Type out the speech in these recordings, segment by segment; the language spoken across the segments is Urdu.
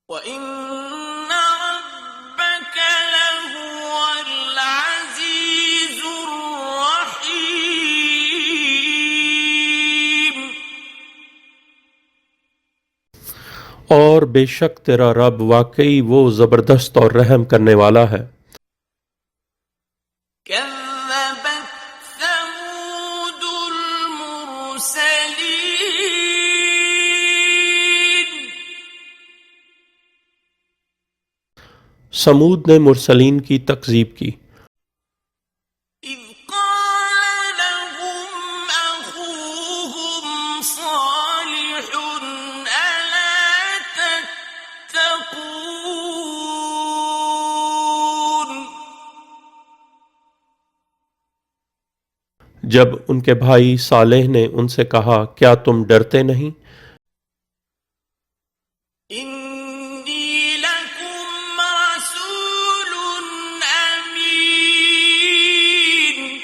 وَإِنَّ رَبَّكَ لَهُوَ الْعَزِيزُ الرَّحِيمُ۔ اور بے شک تیرا رب واقعی وہ زبردست اور رحم کرنے والا ہے۔ كَذَّبَتْ ثَمُودُ الْمُرْسَلِينَ۔ سمود نے مرسلین کی تکذیب کی۔ إِذْ قَالَ لَهُمْ أَخُوهُمْ صَالِحٌ أَلَا تَتَّقُونَ۔ جب ان کے بھائی صالح نے ان سے کہا کیا تم ڈرتے نہیں؟ إِنِّي لَكُمْ رَسُولٌ أَمِينٌ۔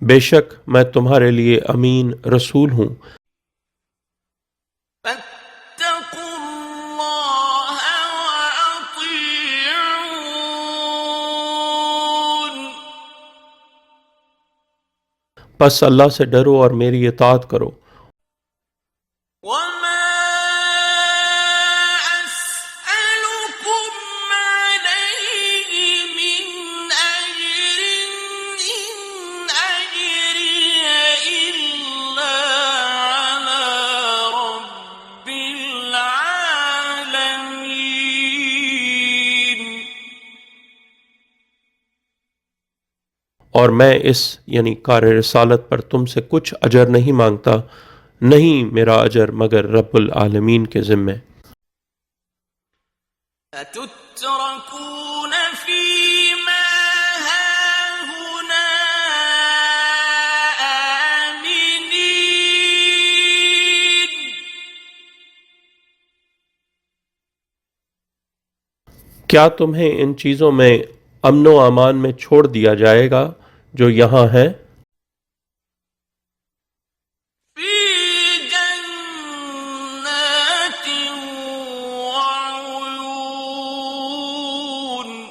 بے شک میں تمہارے لیے امین رسول ہوں۔ فَاتَّقُوا اللَّهَ وَأَطِيعُونِ۔ پس اللہ سے ڈرو اور میری اطاعت کرو۔ وَمَا أَسْأَلُكُمْ عَلَيْهِ مِنْ أَجْرٍ إِنْ أَجْرِيَ إِلَّا عَلَى رَبِّ الْعَالَمِينَ۔ اور میں اس یعنی کار رسالت پر تم سے کچھ اجر نہیں مانگتا، نہیں میرا اجر مگر رب العالمین کے ذمے۔ أَتُتْرَكُونَ فِي مَا هَاهُنَا آمِنِينَ۔ کیا تمہیں ان چیزوں میں امن و امان میں چھوڑ دیا جائے گا جو یہاں ہیں؟ فِي جَنَّاتٍ وَعُيُونٍ۔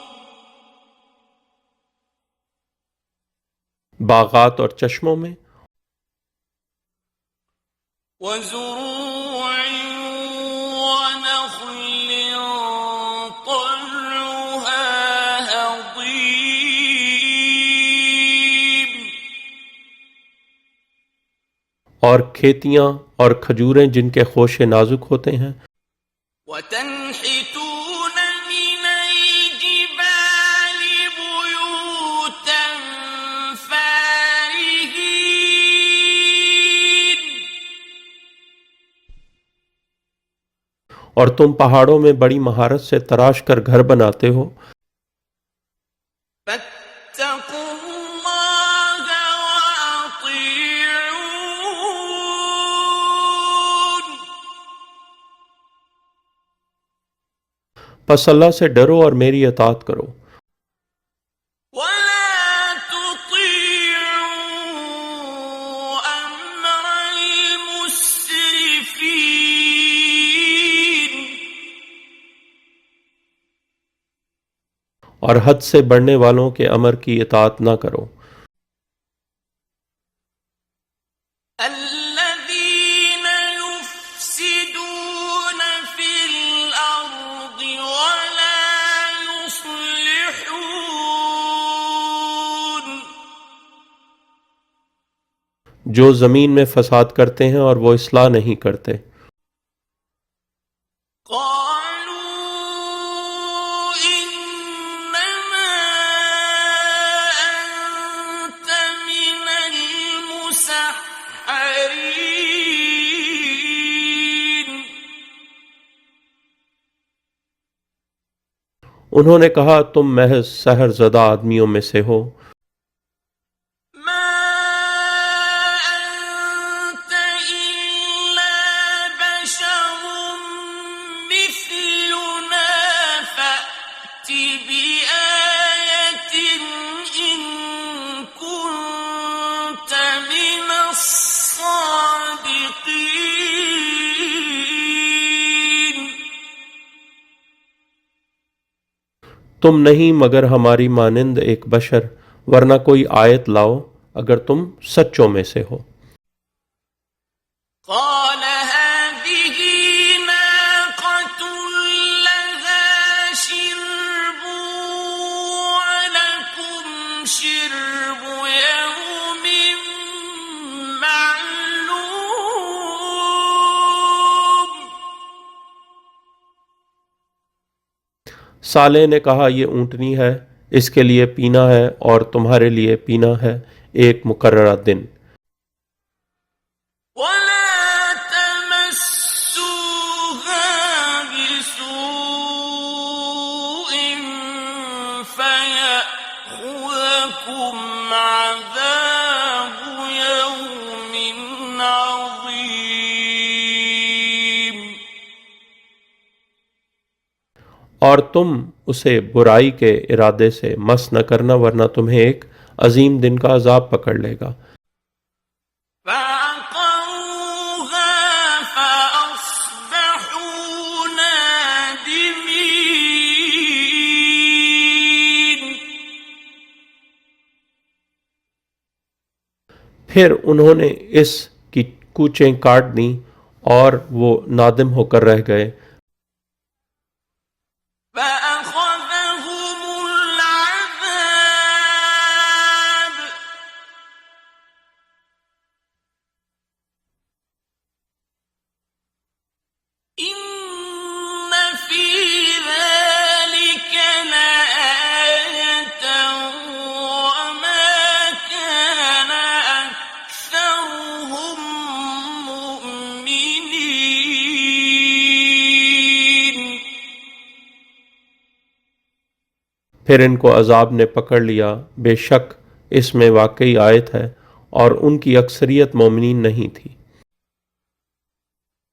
باغات اور چشموں میں، وَزُرُوعٍ وَنَخْلٍ طَلْعُهَا هَضِيمٌ۔ اور کھیتیاں اور کھجوریں جن کے خوشے نازک ہوتے ہیں۔ وَتَنْحِتُونَ مِنَ الْجِبَالِ بُيُوتًا فَارِهِينَ۔ اور تم پہاڑوں میں بڑی مہارت سے تراش کر گھر بناتے ہو۔ فَاتَّقُوا اللَّهَ وَأَطِيعُونِ۔ پس اللہ سے ڈرو اور میری اطاعت کرو۔ وَلَا تُطِيعُوا أَمْرَ الْمُسْرِفِينَ۔ اور حد سے بڑھنے والوں کے امر کی اطاعت نہ کرو۔ الَّذِينَ يُفْسِدُونَ فِي الْأَرْضِ وَلَا يُصْلِحُونَ۔ جو زمین میں فساد کرتے ہیں اور وہ اصلاح نہیں کرتے۔ قَالُوا إِنَّمَا أَنْتَ مِنَ الْمُسَحَّرِينَ۔ انہوں نے کہا تم محض سحر زدہ آدمیوں میں سے ہو۔ مَا أَنْتَ إِلَّا بَشَرٌ مِثْلُنَا فَأْتِ بِآيَةٍ إِن كُنتَ مِنَ الصَّادِقِينَ۔ تم نہیں مگر ہماری مانند ایک بشر، ورنہ کوئی آیت لاؤ اگر تم سچوں میں سے ہو۔ قال هذه ناقة لها شرب ولكم شرب يوم معلوم۔ صالح نے کہا یہ اونٹنی ہے، اس کے لیے پینا ہے اور تمہارے لیے پینا ہے ایک مقررہ دن۔ ولا تمسوها بسوء فيأخذكم عذاب يوم عظيم۔ اور تم اسے برائی کے ارادے سے مس نہ کرنا ورنہ تمہیں ایک عظیم دن کا عذاب پکڑ لے گا۔ فعقروها فأصبحوا نادمين۔ پھر انہوں نے اس کی کوچیں کاٹ دیں اور وہ نادم ہو کر رہ گئے۔ فأخذهم العذاب إن في ذلك لآية وما كان أكثرهم مؤمنين۔ پھر ان کو عذاب نے پکڑ لیا، بے شک اس میں واقعی آیت ہے اور ان کی اکثریت مومنین نہیں تھی۔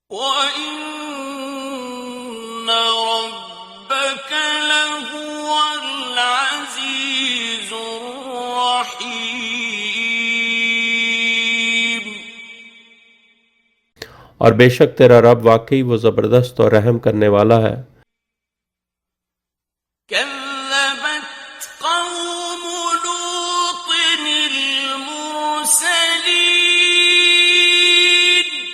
وَإِنَّ رَبَّكَ لَهُوَ الْعَزِيزُ الرَّحِيمُ۔ اور بے شک تیرا رب واقعی وہ زبردست اور رحم کرنے والا ہے۔ كذبت قوم لوط المرسلين۔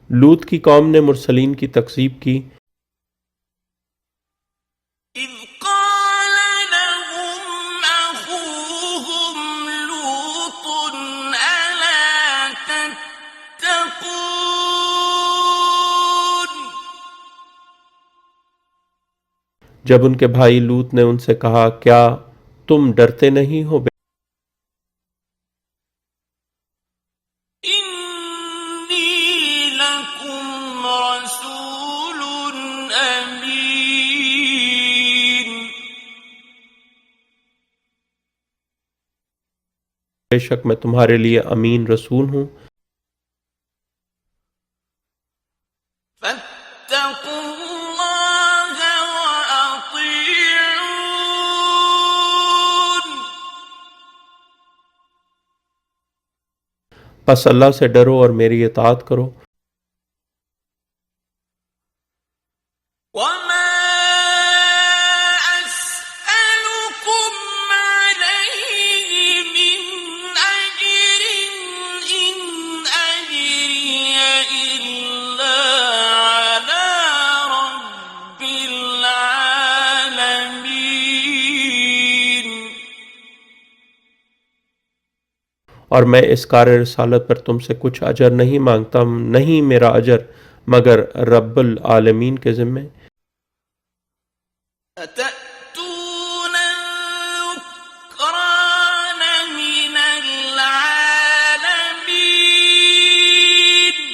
لوط کی قوم نے مرسلین کی تکذیب کی۔ إذ قال لهم أخوهم لوط ألا تتقون۔ جب ان کے بھائی لوط نے ان سے کہا کیا تم ڈرتے نہیں ہو؟ إني لكم رسول أمين۔ بے شک میں تمہارے لیے امین رسول ہوں۔ فاتقوا الله وأطيعون۔ پس اللہ سے ڈرو اور میری اطاعت کرو۔ وما أسألكم عليه من أجر إن أجري إلا على رب العالمين۔ اور میں اس کار رسالت پر تم سے کچھ اجر نہیں مانگتا، نہیں میرا اجر مگر رب العالمین کے ذمے۔ أتأتون الذكران من العالمين۔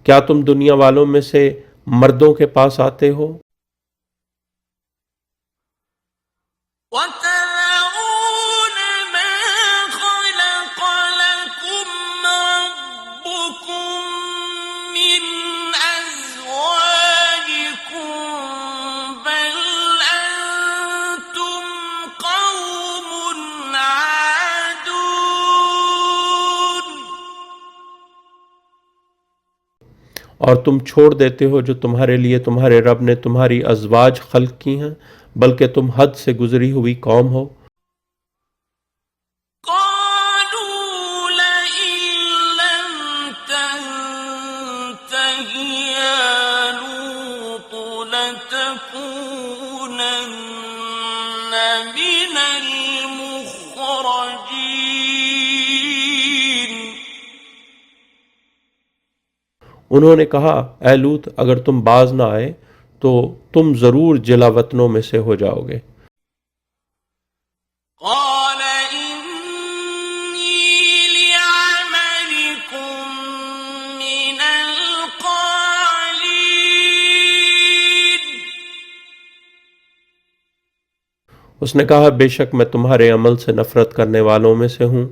کیا تم دنیا والوں میں سے مردوں کے پاس آتے ہو؟ وتذرون ما خلق لكم ربكم من أزواجكم بل أنتم قوم عادون۔ اور تم چھوڑ دیتے ہو جو تمہارے لیے تمہارے رب نے تمہاری ازواج خلق کی ہیں، بلکہ تم حد سے گزری ہوئی قوم ہو۔ قالوا لئن لم تنته يا لوط لتكونن من المخرجين۔ انہوں نے کہا، اے لوط، اگر تم باز نہ آئے تو تم ضرور جلا وطنوں میں سے ہو جاؤ گے۔ قال إني لعملكم من القالين۔ اس نے کہا، بے شک میں تمہارے عمل سے نفرت کرنے والوں میں سے ہوں۔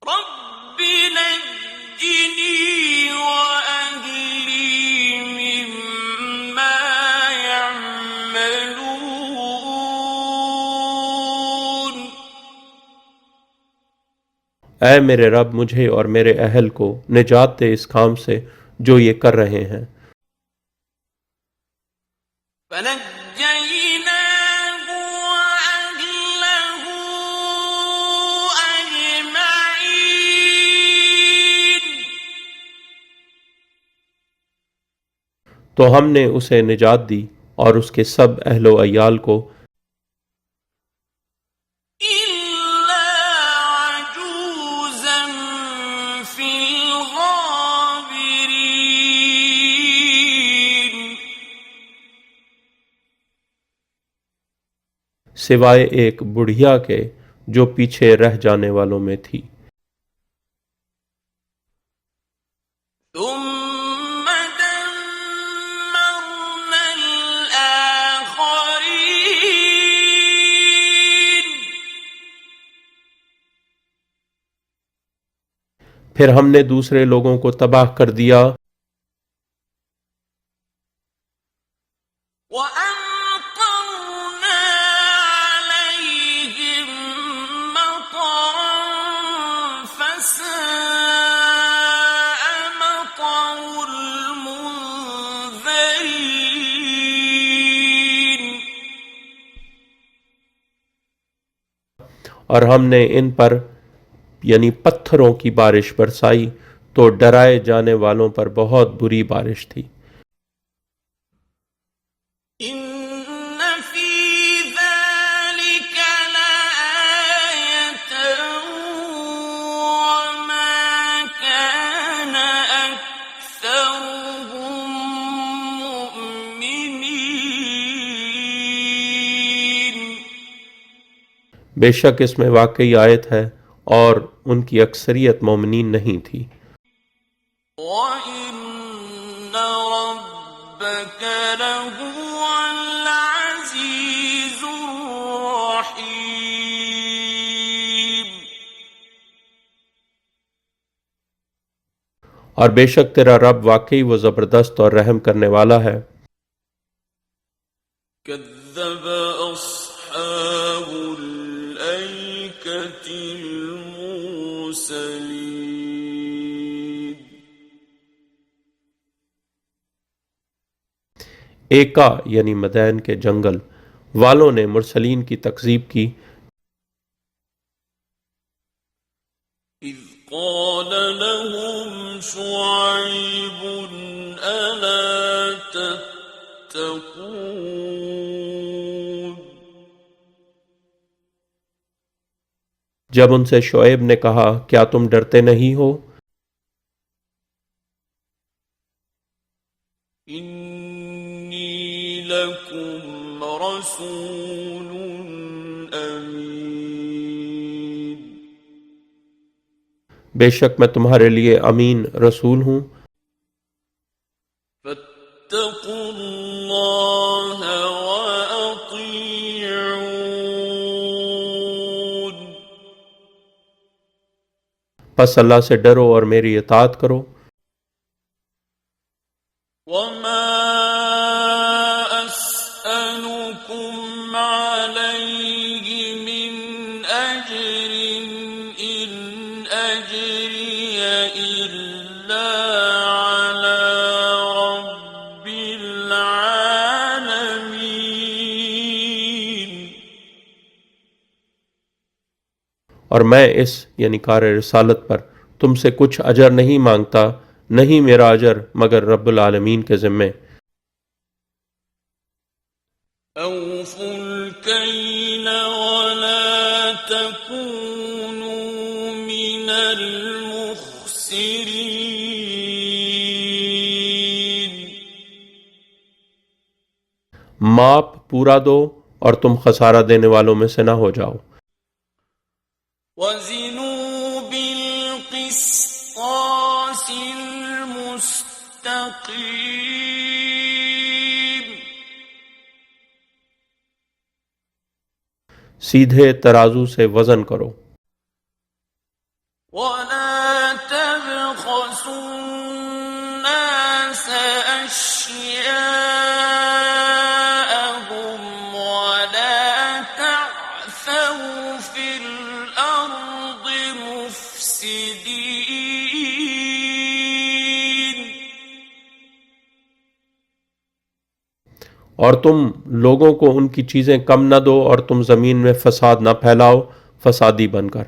رب نجني وأهلي مما يعملون۔ اے میرے رب، مجھے اور میرے اہل کو نجات دے اس کام سے جو یہ کر رہے ہیں۔ فنجيناه وأهله أجمعين۔ تو ہم نے اسے نجات دی اور اس کے سب اہل و عیال کو، إلا عجوزا في الغابرين۔ سوائے ایک بڑھیا کے جو پیچھے رہ جانے والوں میں تھی۔ ثم دمرنا الآخرين۔ پھر ہم نے دوسرے لوگوں کو تباہ کر دیا، وأمطرنا عليهم مطرا فساء مطر المنذرين۔ اور ہم نے ان پر یعنی پتھروں کی بارش برسائی تو ڈرائے جانے والوں پر بہت بری بارش تھی۔ إن في ذلك لآية وما كان أكثرهم مؤمنين۔ بے شک اس میں واقعی آیت ہے اور ان کی اکثریت مومنین نہیں تھی۔ وَإِنَّ رَبَّكَ لَهُوَ الْعَزِيزُ الرَّحِيمُ۔ اور بے شک تیرا رب واقعی وہ زبردست اور رحم کرنے والا ہے۔ كذب أصحاب الأيكة المرسلين۔ ایکا یعنی مدین کے جنگل والوں نے مرسلین کی تکذیب کی۔ إذ قال لهم شعيب ألا تتقون۔ جب ان سے شعیب نے کہا، کیا تم ڈرتے نہیں ہو؟ إني لكم رسول أمين۔ بے شک میں تمہارے لیے امین رسول ہوں۔ فاتقوا الله وأطيعون۔ پس اللہ سے ڈرو اور میری اطاعت کرو۔ وما أسألكم عليه من أجر إن أجري إلا إلا على رب العالمين. اور میں اس یعنی کار رسالت پر تم سے کچھ اجر نہیں مانگتا، نہیں میرا اجر مگر رب العالمین کے ذمے. أوفوا الكيل ولا تكونوا من المخسرين. ماپ پورا دو اور تم خسارہ دینے والوں میں سے نہ ہو جاؤ. وزنوا بالقسطاس المستقيم. سیدھے ترازو سے وزن کرو. ولا تبخسوا الناس أشياءهم ولا تعثوا في الأرض مفسدين. اور تم لوگوں کو ان کی چیزیں کم نہ دو اور تم زمین میں فساد نہ پھیلاؤ فسادی بن کر.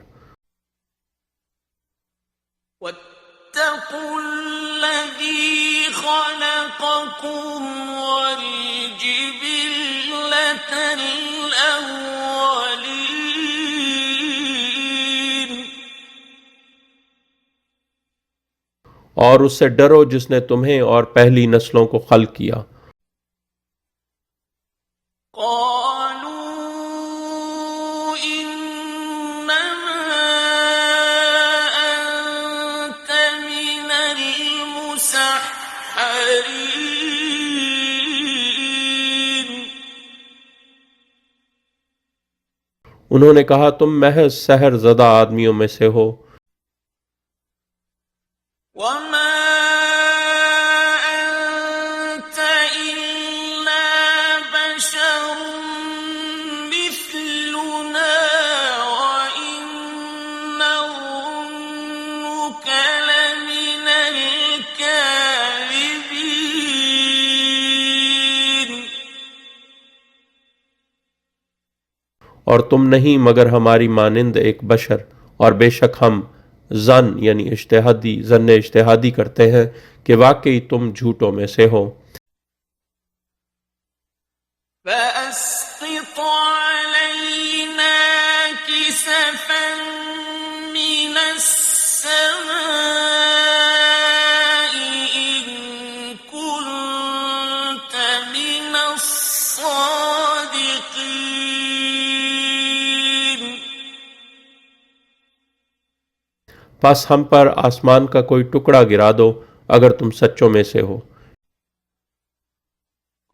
واتقوا الذي خلقكم والجبلة الأولين. اور اس سے ڈرو جس نے تمہیں اور پہلی نسلوں کو خلق کیا. قالوا إنما أنت من المسحرين. انہوں نے کہا تم محض سحر زدہ آدمیوں میں سے ہو. وما أنت إلا بشر مثلنا وإن نظنك لمن الكاذبين. اور تم نہیں مگر ہماری مانند ایک بشر، اور بے شک ہم ظن یعنی ظن اجتہادی کرتے ہیں کہ واقعی تم جھوٹوں میں سے ہو. فأسقط علينا كسفا من السماء إن كنت من الصادقين. پس ہم پر آسمان کا کوئی ٹکڑا گرا دو اگر تم سچوں میں سے ہو.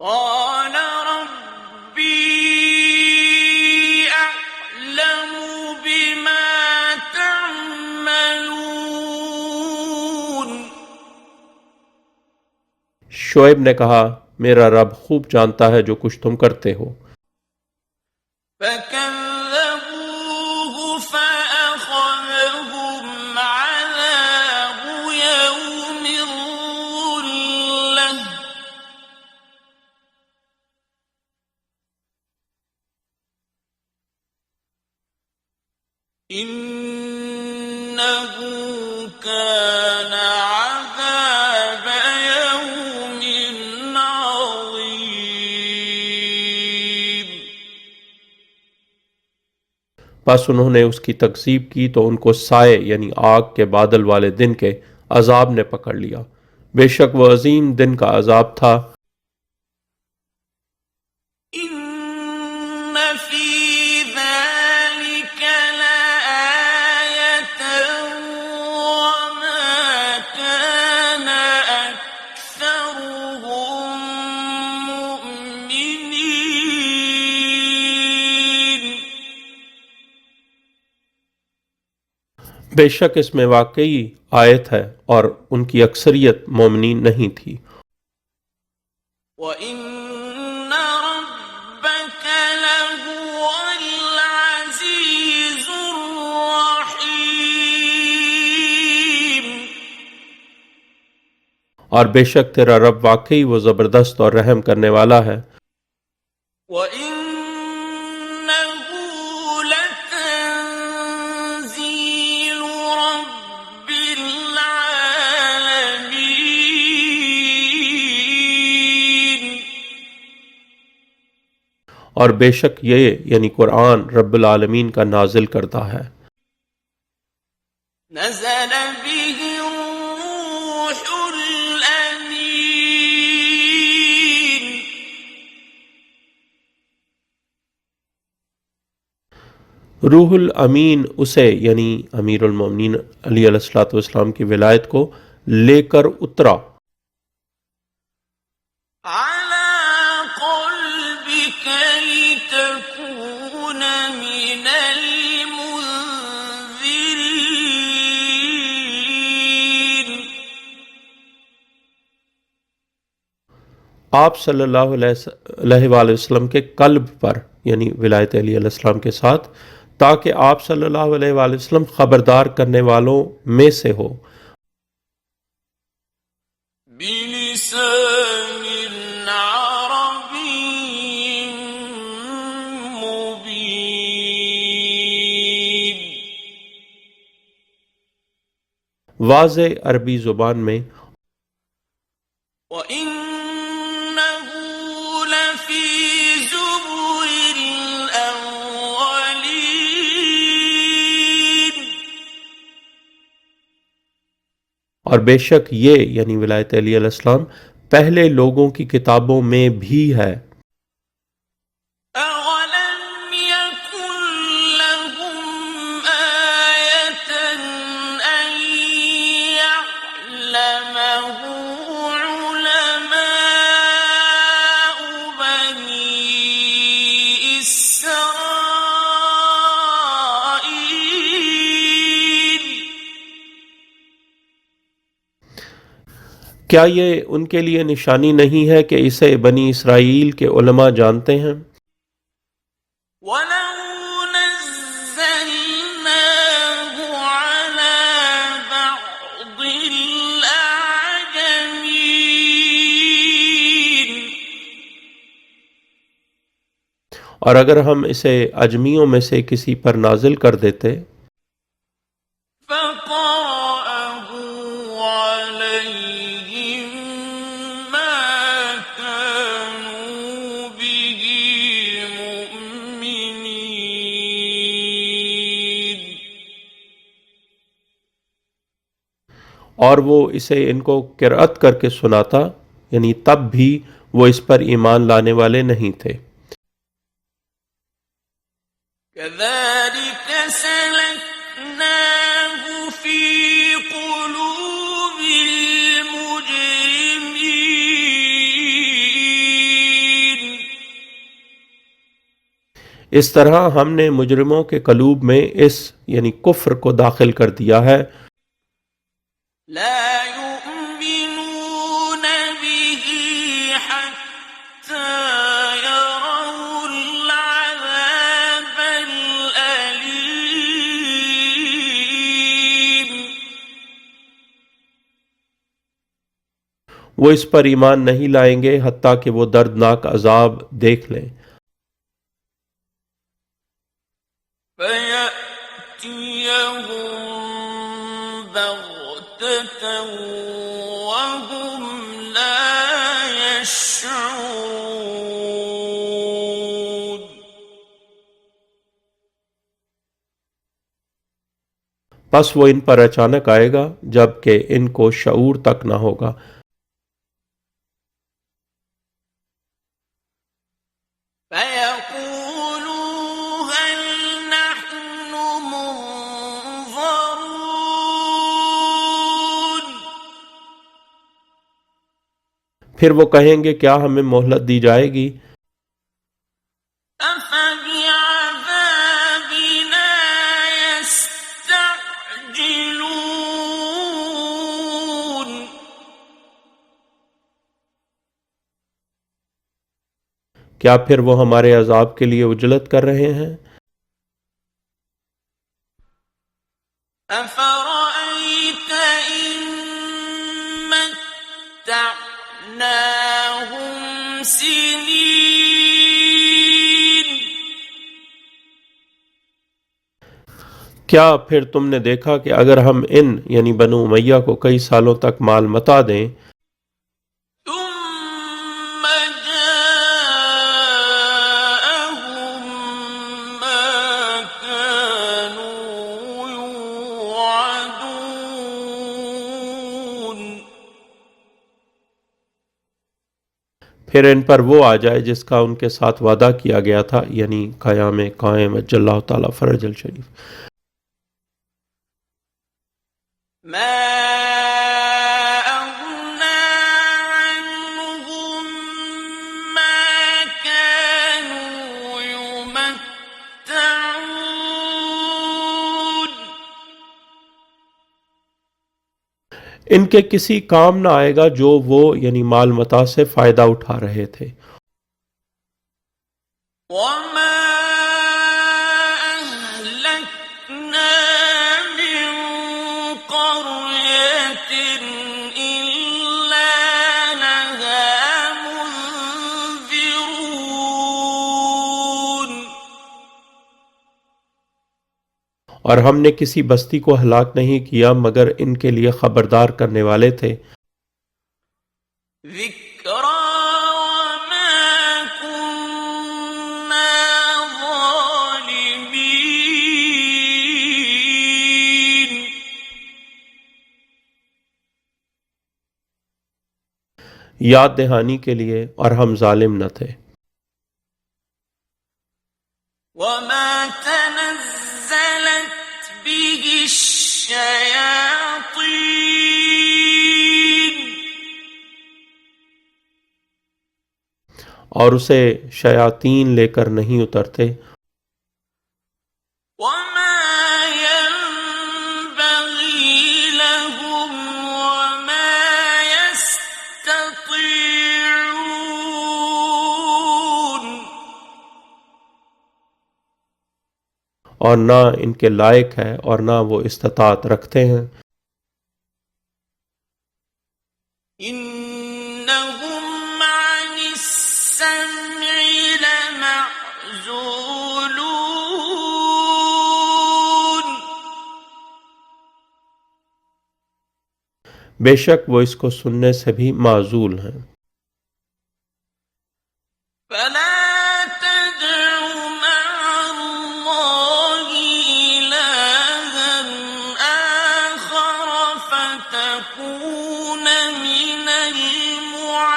قال ربي أعلم بما تعملون. شعیب نے کہا میرا رب خوب جانتا ہے جو کچھ تم کرتے ہو. فكذبوه فأخذهم عذاب يوم الظلة. إنه كان عذاب يوم عظيم. پس انہوں نے اس کی تکذیب کی تو ان کو سائے یعنی آگ کے بادل والے دن کے عذاب نے پکڑ لیا. بے شک وہ عظیم دن کا عذاب تھا. إن في ذلك لآية وما كان أكثرهم مؤمنين. بے شک اس میں واقعی آیت ہے اور ان کی اکثریت مومنین نہیں تھی. وَإِنَّ رَبَّكَ لَهُوَ الْعَزِيزُ الرَّحِيمُ. اور بے شک تیرا رب واقعی وہ زبردست اور رحم کرنے والا ہے۔ وَإِنَّهُ لَتَنزِيلُ رَبِّ الْعَالَمِينَ، اور بے شک یہ یعنی قرآن رب العالمین کا نازل کردہ ہے۔ نزل به الروح الأمين، روح الامین اسے یعنی امیر المومنین علی علیہ الصلوۃ والسلام کی ولایت کو لے کر اترا، على قلبك لتكون من المنذرين، آپ صلی اللہ علیہ وآلہ وسلم کے قلب پر یعنی ولایت علی علیہ السلام کے ساتھ، تاکہ آپ صلی اللہ علیہ وآلہ وسلم خبردار کرنے والوں میں سے ہو، بلسان عربي مبين، واضح عربی زبان میں، وَإِنَّهُ لَفِي زُبُرِ الْأَوَّلِينَ، اور بے شک یہ یعنی ولایت علی علیہ السلام پہلے لوگوں کی کتابوں میں بھی ہے۔ أَوَلَمْ يَكُنْ لَهُمْ آيَةً أَنْ يَعْلَمَهُ عُلَمَاءُ بَنِي إِسْرَائِيلَ، کیا یہ ان کے لیے نشانی نہیں ہے کہ اسے بنی اسرائیل کے علماء جانتے ہیں؟ وَلَوْ نَزَّلْنَاهُ عَلَى بَعْضِ الْأَعْجَمِينَ، اور اگر ہم اسے اجمیوں میں سے کسی پر نازل کر دیتے فَقَرَأَهُ عَلَيْهِمْ مَا كَانُوا بِهِ مُؤْمِنِينَ، اور وہ اسے ان کو قرأت کر کے سناتا یعنی تب بھی وہ اس پر ایمان لانے والے نہیں تھے۔ كَذَلِكَ سَلَكْنَاهُ فِي قُلُوبِ الْمُجْرِمِينَ، اس طرح ہم نے مجرموں کے قلوب میں اس یعنی کفر کو داخل کر دیا ہے، لا يؤمنون به حتى يروا العذاب الأليم، وہ اس پر ایمان نہیں لائیں گے حتیٰ کہ وہ دردناک عذاب دیکھ لیں، فَيَأْتِيَهُم بَغْتَةً وَهُمْ لَا يَشْعُرُونَ، پس وہ ان پر اچانک آئے گا جب کہ ان کو شعور تک نہ ہوگا۔ فَيَقُولُوا هَلْ نَحْنُ مُنظَرُونَ، پھر وہ کہیں گے کیا ہمیں مہلت دی جائے گی؟ أَفَبِعَذَابِنَا يَسْتَعْجِلُونَ، کیا پھر وہ ہمارے عذاب کے لیے عجلت کر رہے ہیں؟ أَفَرَأَيْتَ إِن وَمَتَّعْنَاهُمْ سِنِينَ. کیا پھر تم نے دیکھا کہ اگر ہم ان یعنی بنو امیہ کو کئی سالوں تک مال متا دیں ثُمَّ جَاءَهُم مَّا كَانُوا يُوعَدُونَ. پھر ان پر وہ آ جائے جس کا ان کے ساتھ وعدہ کیا گیا تھا یعنی قیام قائم اجل اللہ تعالیٰ فرج الشریف. مَا أَغْنَىٰ عَنْهُم مَّا كَانُوا يُمَتَّعُونَ. ان کے کسی کام نہ آئے گا جو وہ یعنی مال متا سے فائدہ اٹھا رہے تھے. وَمَا أَهْلَكْنَا مِن قَرْيَةٍ إِلَّا لَهَا مُنذِرُونَ. اور ہم نے کسی بستی کو ہلاک نہیں کیا مگر ان کے لیے خبردار کرنے والے تھے. ذِكْرَىٰ وَمَا كُنَّا ظَالِمِينَ. یاد دہانی کے لیے اور ہم ظالم نہ تھے. وَمَا تَنَزَّلَتْ بِهِ الشَّيَاطِينُ. اور اسے شیاطین لے کر نہیں اترتے. وَمَا يَنبَغِي لَهُمْ وَمَا يَسْتَطِيعُونَ. اور نہ ان کے لائق ہے اور نہ وہ استطاعت رکھتے ہیں. إِنَّهُمْ عَنِ السَّمْعِ لَمَعْزُولُونَ. بے شک وہ اس کو سننے سے بھی معزول ہیں. فَلَا تَدْعُ مَعَ اللَّهِ إِلَٰهًا آخَرَ فَتَكُونَ مِنَ الْمُعَذَّبِينَ.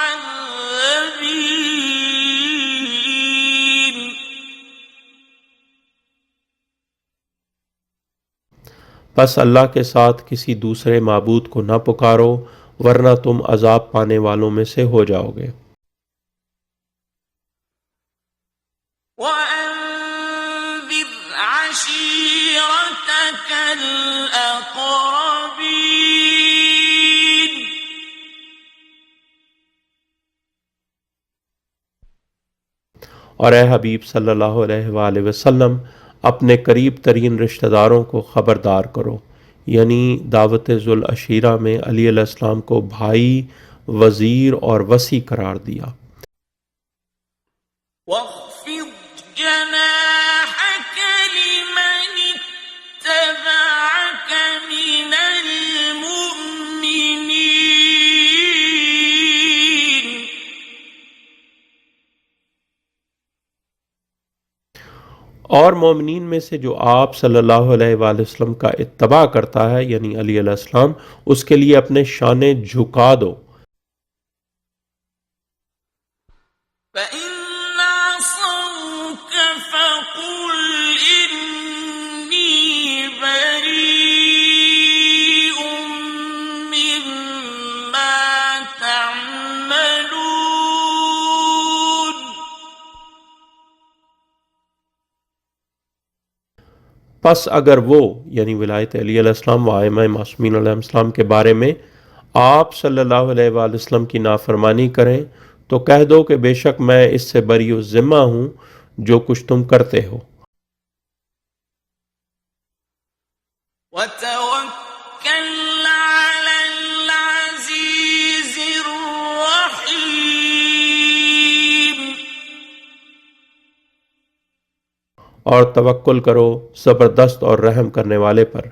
پس اللہ کے ساتھ کسی دوسرے معبود کو نہ پکارو ورنہ تم عذاب پانے والوں میں سے ہو جاؤ گے. وَأَنذِرْ عَشِيرَتَكَ الْأَقْرَبِينَ. اور اے حبیب صلی اللہ علیہ وآلہ وسلم اپنے قریب ترین رشتہ داروں کو خبردار کرو یعنی دعوت ذوالعشیرہ میں علی علیہ السلام کو بھائی وزیر اور وصی قرار دیا. وَاخْفِضْ جَنَاحَكَ لِمَنِ اتَّبَعَكَ مِنَ الْمُؤْمِنِينَ. اور مومنین میں سے جو آپ صلی اللہ علیہ وآلہ وسلم کا اتباع کرتا ہے یعنی علی علیہ السلام اس کے لیے اپنے شانے جھکا دو. فَإِنْ عَصَوْكَ فَقُلْ إِنِّي بَرِيءٌ مِّمَّا تَعْمَلُونَ. پس اگر وہ یعنی ولایت علی علیہ السلام و ائمہ معصومین علیہ السلام کے بارے میں آپ صلی اللہ علیہ وآلہ وسلم کی نافرمانی کریں تو کہہ دو کہ بے شک میں اس سے بری و ذمہ ہوں جو کچھ تم کرتے ہو. وَتَوَكَّلْ عَلَى الْعَزِيزِ الرَّحِيمِ. اور توکل کرو زبردست اور رحم کرنے والے پر۔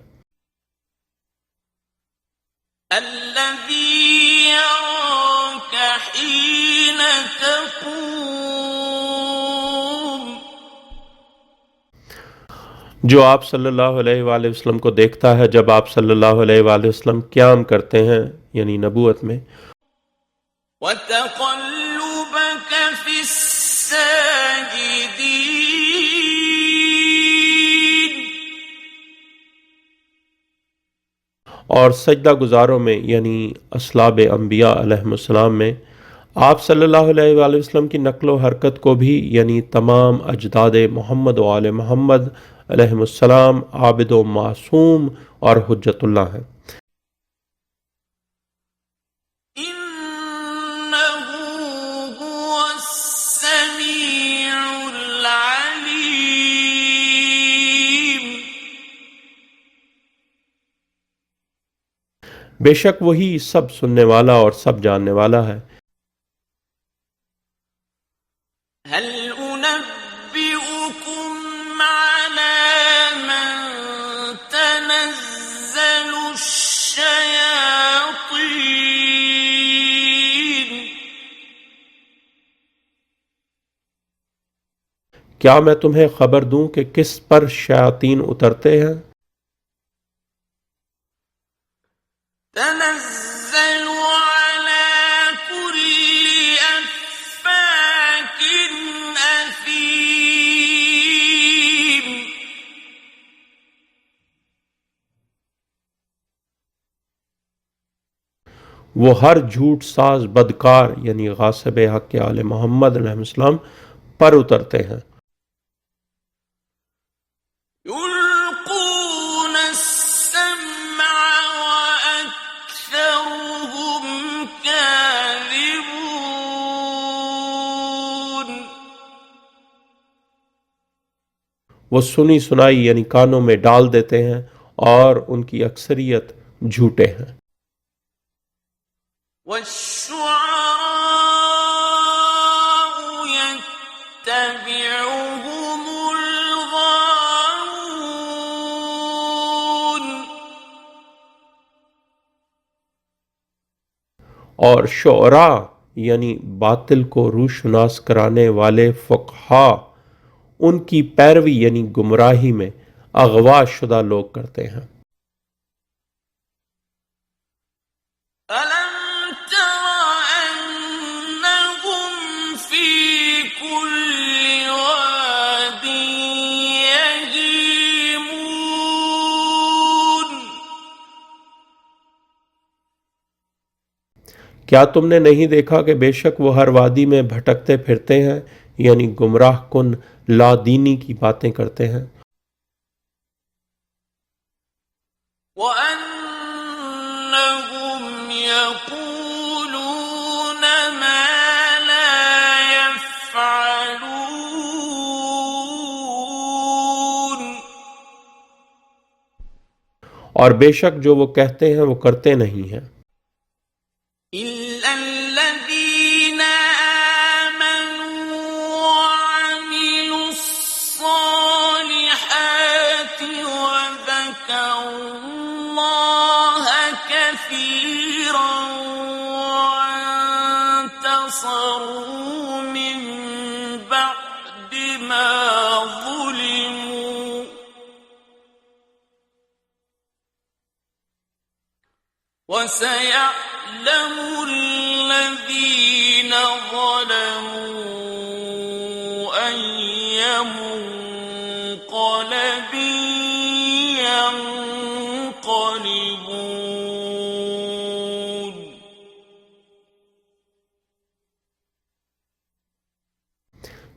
الذي يراك حين تقوم جو آپ صلی اللہ علیہ وآلہ وسلم کو دیکھتا ہے جب آپ صلی اللہ علیہ وآلہ وسلم قیام کرتے ہیں، یعنی نبوت میں، وتقلبك في الساجدين اور سجدہ گزاروں میں یعنی اصلاب انبیاء علیہ السلام میں آپ صلی اللہ علیہ وآلہ وسلم کی نقل و حرکت کو بھی، یعنی تمام اجداد محمد و آل محمد علیہ السلام عابد و معصوم اور حجت اللہ ہیں۔ إنه هو السميع العليم بے شک وہی سب سننے والا اور سب جاننے والا ہے۔ هل أنبئكم على من تنزل الشياطين کیا میں تمہیں خبر دوں کہ کس پر شیاطین اترتے ہیں؟ تنزل على كل أفاك أثيم وہ ہر جھوٹ ساز بدکار یعنی غاصب حق آل محمد علیہ السلام پر اترتے ہیں۔ يلقون السمع وأكثرهم كاذبون وہ سنی سنائی یعنی کانوں میں ڈال دیتے ہیں اور ان کی اکثریت جھوٹے ہیں۔ والشعراء يتبعهم الغاوون اور شعراء یعنی باطل کو روشناس کرانے والے فقہا ان کی پیروی یعنی گمراہی میں اغوا شدہ لوگ کرتے ہیں۔ ألم تر أنهم في كل واد يهيمون کیا تم نے نہیں دیکھا کہ بے شک وہ ہر وادی میں بھٹکتے پھرتے ہیں، یعنی گمراہ کن لا دینی کی باتیں کرتے ہیں۔ وأنهم يقولون ما لا يفعلون اور بے شک جو وہ کہتے ہیں وہ کرتے نہیں ہیں۔ إلا الذين آمنوا وعملوا الصالحات وذكروا الله كثيرا وانتصروا من بعد ما ظلموا وسيعلم الذين ظلموا أي منقلب ينقلبون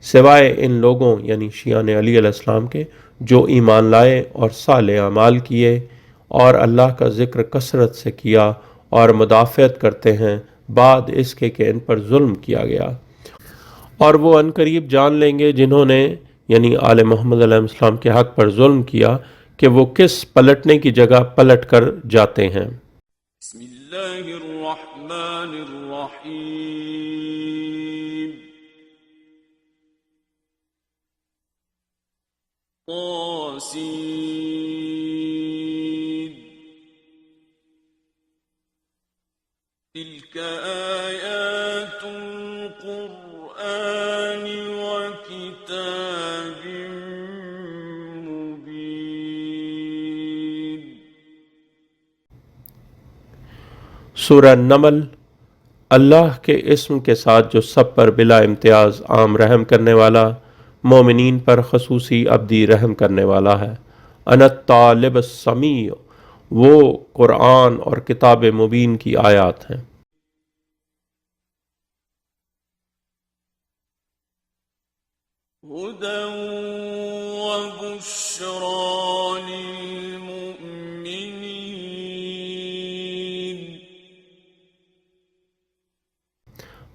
سوائے ان لوگوں یعنی شیعان علی علیہ السلام کے جو ایمان لائے اور صالح اعمال کیے اور اللہ کا ذکر کثرت سے کیا اور مدافعت کرتے ہیں بعد اس کے کہ ان پر ظلم کیا گیا، اور وہ عنقریب جان لیں گے جنہوں نے یعنی آل محمد علیہ السلام کے حق پر ظلم کیا کہ وہ کس پلٹنے کی جگہ پلٹ کر جاتے ہیں۔ بسم اللہ الرحمن الرحیم طاسين تلك آيات القرآن وكتاب مبين. سورہ نمل اللہ کے اسم کے ساتھ جو سب پر بلا امتیاز عام رحم کرنے والا، مومنین پر خصوصی ابدی رحم کرنے والا ہے. انت طالب السمیع، وہ قرآن اور کتاب مبین کی آیات ہیں. هدى وبشرى للمؤمنين.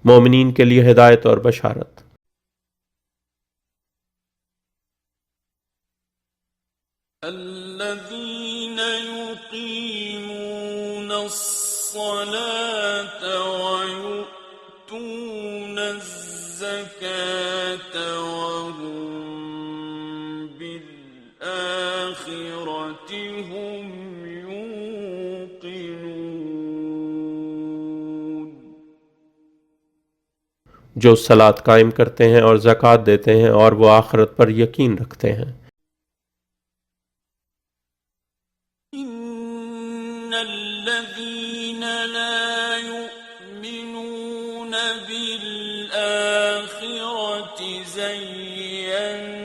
مومنین کے لیے ہدایت اور بشارت. الذين يقيمون الصلاة ويؤتون الزكاة وهم بالآخرة هم يوقنون. جو صلاۃ قائم کرتے ہیں اور زکوٰۃ دیتے ہیں اور وہ آخرت پر یقین رکھتے ہیں. إن الذين لا يؤمنون بالآخرة زينا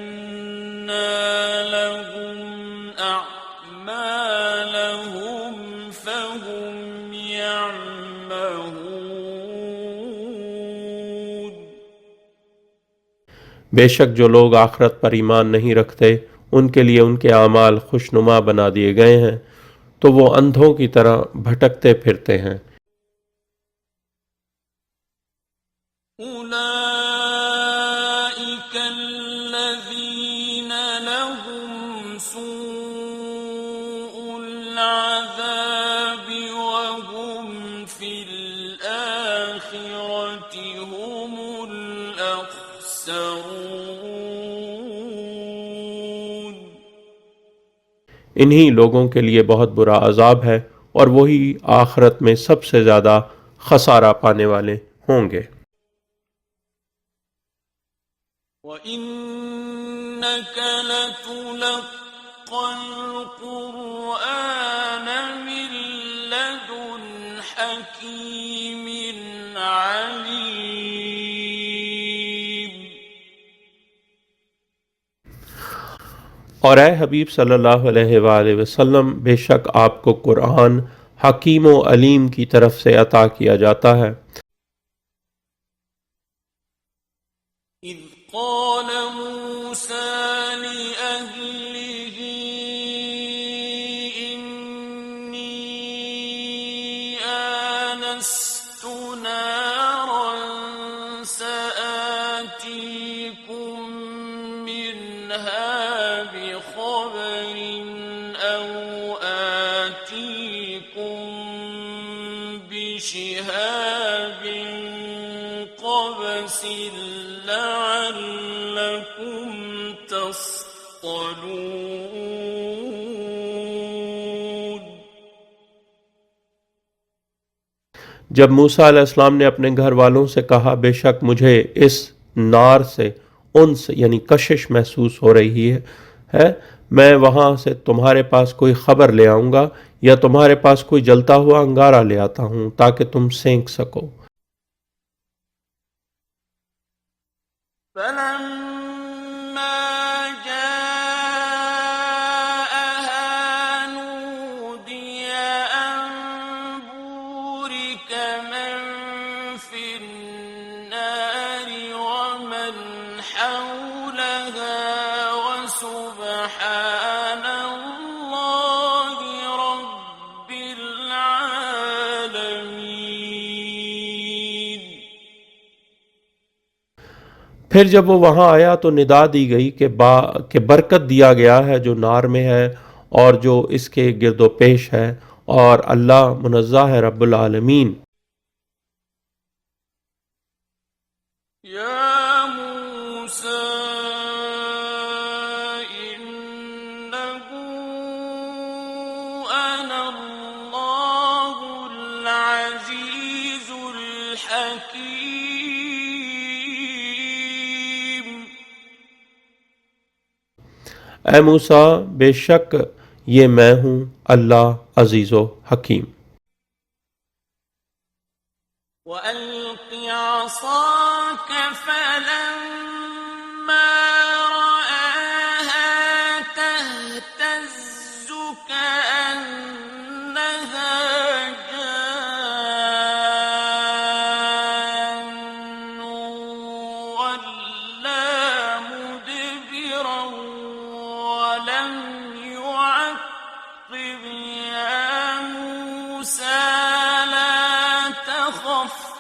لهم أعمالهم فهم يعمهون. بے شک جو لوگ آخرت پر ایمان نہیں رکھتے ان کے لیے ان کے اعمال خوشنما بنا دیے گئے ہیں تو وہ اندھوں کی طرح بھٹکتے پھرتے ہیں. أولئك الذين لهم سوء العذاب وهم في الآخرة هم الأخسرون. انہی لوگوں کے لیے بہت برا عذاب ہے اور وہی آخرت میں سب سے زیادہ خسارہ پانے والے ہوں گے. وَإِنَّكَ لَتُلَقَّى الْقُرْآنَ مِن لَّدُنْ حَكِيمٍ عَلِيمٍ. اور اے حبیب صلی اللہ علیہ وآلہ وسلم، بے شک آپ کو قرآن حکیم و علیم کی طرف سے عطا کیا جاتا ہے. إِذْ قَالَ مُوسَىٰ لِأَهْلِهِ إِنِّي آنَسْتُ نَارًا سَآتِيكُم مِّنْهَا بِخَبَرٍ أَوْ آتِيكُم بِشِهَابٍ قَبَسٍ لعلكم تصطلون. جب موسیٰ علیہ السلام نے اپنے گھر والوں سے کہا بے شک مجھے اس نار سے انس یعنی کشش محسوس ہو رہی ہے، میں وہاں سے تمہارے پاس کوئی خبر لے آؤں گا یا تمہارے پاس کوئی جلتا ہوا انگارہ لے آتا ہوں تاکہ تم سینک سکو. فلما جاءها نودي أن بورك من في النار ومن حولها وسبحان الله رب العالمين. پھر جب وہ وہاں آیا تو ندا دی گئی کہ برکت دیا گیا ہے جو نار میں ہے اور جو اس کے گرد و پیش ہے، اور اللہ منزہ ہے رب العالمین. يا موسى إني الحكيم. اے موسیٰ، بے شک یہ میں ہوں اللہ عزیز و حکیم۔ وَأَلْقِ عَصَاكَ فَلَمَّا رَآهَا تَهْتَزُّ كَأَنَّهَا جَانٌّ وَلَّىٰ مُدْبِرًا وَلَمْ يُعَقِّبْ يَا مُوسَىٰ لا تخف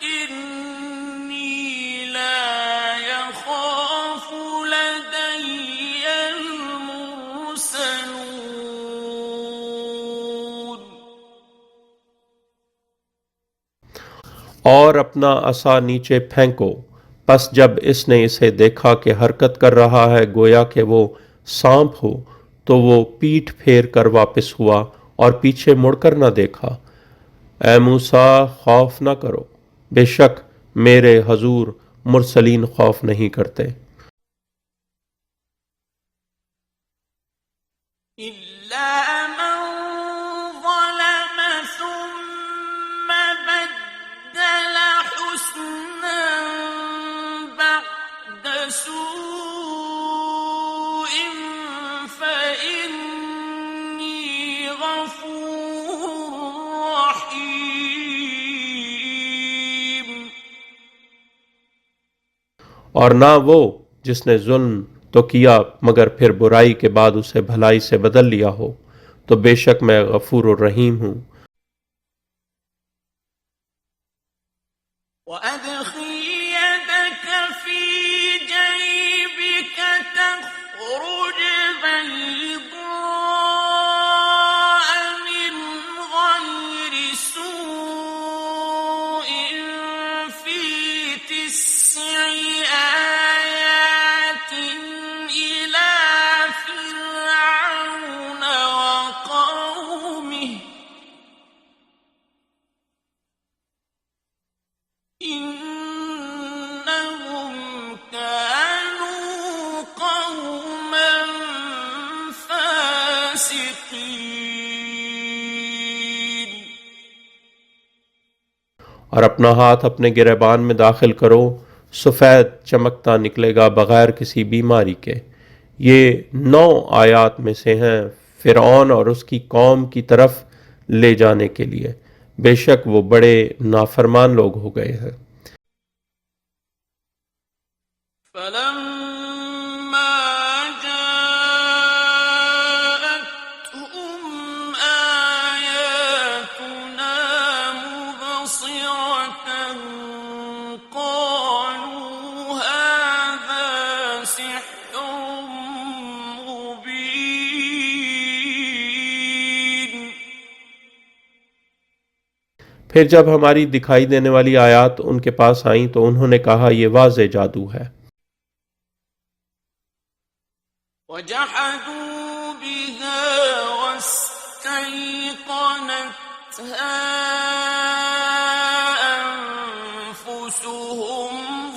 إني لا يخاف لدي المرسلون. اور اپنا عصا نیچے پھینکو، پس جب اس نے اسے دیکھا کہ حرکت کر رہا ہے گویا کہ وہ سانپ ہو، تو وہ پیٹھ پھیر کر واپس ہوا اور پیچھے مڑ کر نہ دیکھا۔ اے موسیٰ، خوف نہ کرو، بے شک میرے حضور مرسلین خوف نہیں کرتے۔ إِلَّا مَن ظَلَمَ ثُمَّ بَدَّلَ حُسْنًا بَعْدَ سُوءٍ فَإِنِّي غَفُورٌ رَّحِيمٌ. اور نہ وہ جس نے ظلم تو کیا مگر پھر برائی کے بعد اسے بھلائی سے بدل لیا ہو، تو بے شک میں غفور الرحیم ہوں۔ وَأَدْخِلْ يَدَكَ فِي جَيْبِكَ تَخْرُجْ بَيْضَاءَ مِنْ غَيْرِ سُوءٍ فِي 9 آيَاتٍ إِلَىٰ فِرْعَوْنَ وَقَوْمِهِ إِنَّهُمْ كَانُوا قَوْمًا فَاسِقِينَ. اور اپنا ہاتھ اپنے گریبان میں داخل کرو، سفید چمکتا نکلے گا بغیر کسی بیماری کے۔ یہ 9 آیات میں سے ہیں فرعون اور اس کی قوم کی طرف لے جانے کے لیے، بے شک وہ بڑے نافرمان لوگ ہو گئے ہیں۔ فَلَمَّا جَاءَتْهُمْ آيَاتُنَا مُبْصِرَةً قَالُوا هَٰذَا سِحْرٌ مُّبِينٌ. پھر جب ہماری دکھائی دینے والی آیات ان کے پاس آئیں تو انہوں نے کہا یہ واضح جادو ہے۔ وَجَحَدُوا بِهَا وَاسْتَيْقَنَتْهَا أَنفُسُهُمْ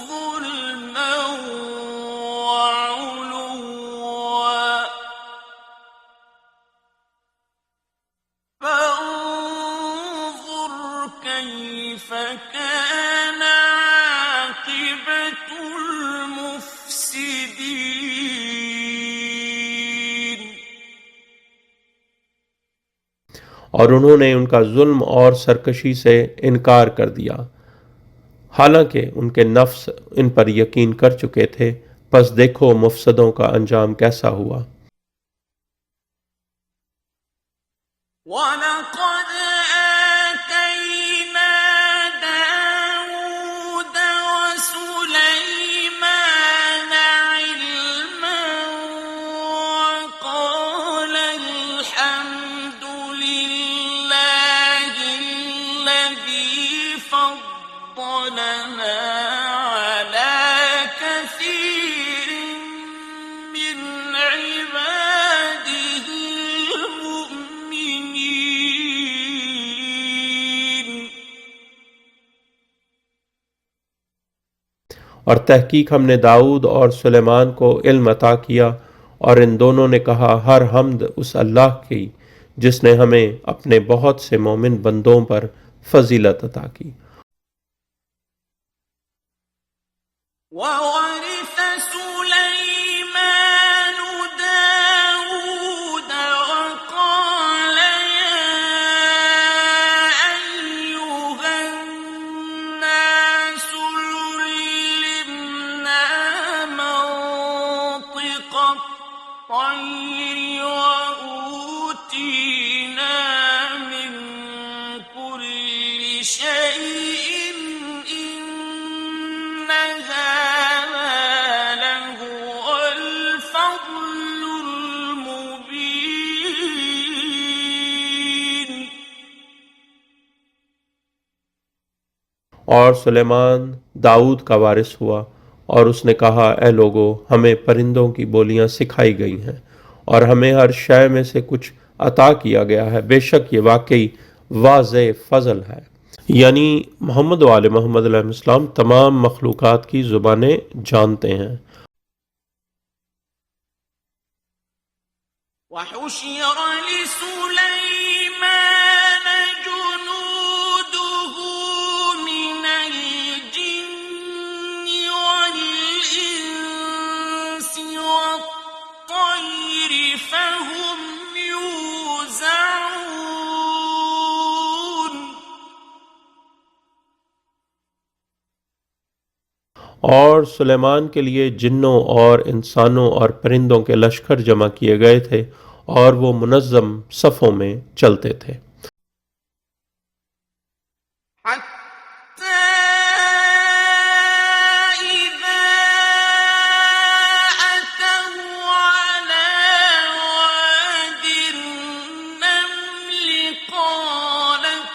ظُلْمًا وَعُلُوًّا فَانظُرْ كَيْفَ كَانَ عَاقِبَةُ الْمُفْسِدِينَ. اور انہوں نے ان کا ظلم اور سرکشی سے انکار کر دیا، حالانکہ ان کے نفس ان پر یقین کر چکے تھے، پس دیکھو مفسدوں کا انجام کیسا ہوا۔ وَلَقَدْ آتَيْنَا دَاوُودَ وَسُلَيْمَانَ عِلْمًا وَقَالَ الْحَمْدُ لِلَّهِ الَّذِي فَضَّلَنَا عَلَىٰ كَثِيرٍ مِّنْ عِبَادِهِ اور تحقیق ہم نے داؤد اور سلیمان کو علم عطا کیا، اور ان دونوں نے کہا ہر حمد اس اللہ کی جس نے ہمیں اپنے بہت سے مومن بندوں پر فضیلت عطا کی۔ وَوَرِثَ سُلَيْمَانُ دَاوُودَ وَقَالَ يَا أَيُّهَا النَّاسُ عُلِّمْنَا مَنطِقَ الطَّيْرِ وَأُوتِينَا مِن كُلِّ شَيْءٍ إِنَّ هَٰذَا لَهُوَ الْفَضْلُ الْمُبِينُ۔ اور سلیمان داؤد کا وارث ہوا، اور اس نے کہا اے لوگو، ہمیں پرندوں کی بولیاں سکھائی گئی ہیں، اور ہمیں ہر شے میں سے کچھ عطا کیا گیا ہے، بے شک یہ واقعی واضح فضل ہے۔ یعنی محمد و آل محمد علیہ السلام تمام مخلوقات کی زبانیں جانتے ہیں۔ وَحُشِرَ لِسُلَيْمَانَ جُنُودُهُ مِنَ الْجِنِّ وَالْإِنسِ وَالطَّيْرِ فَهُمْ يُوزَعُونَ۔ اور سلیمان کے لیے جنوں اور انسانوں اور پرندوں کے لشکر جمع کیے گئے تھے، اور وہ منظم صفوں میں چلتے تھے۔ حَتَّى إِذَا أَتَوْا عَلَىٰ وَادِ النَّمْلِ قَالَتْ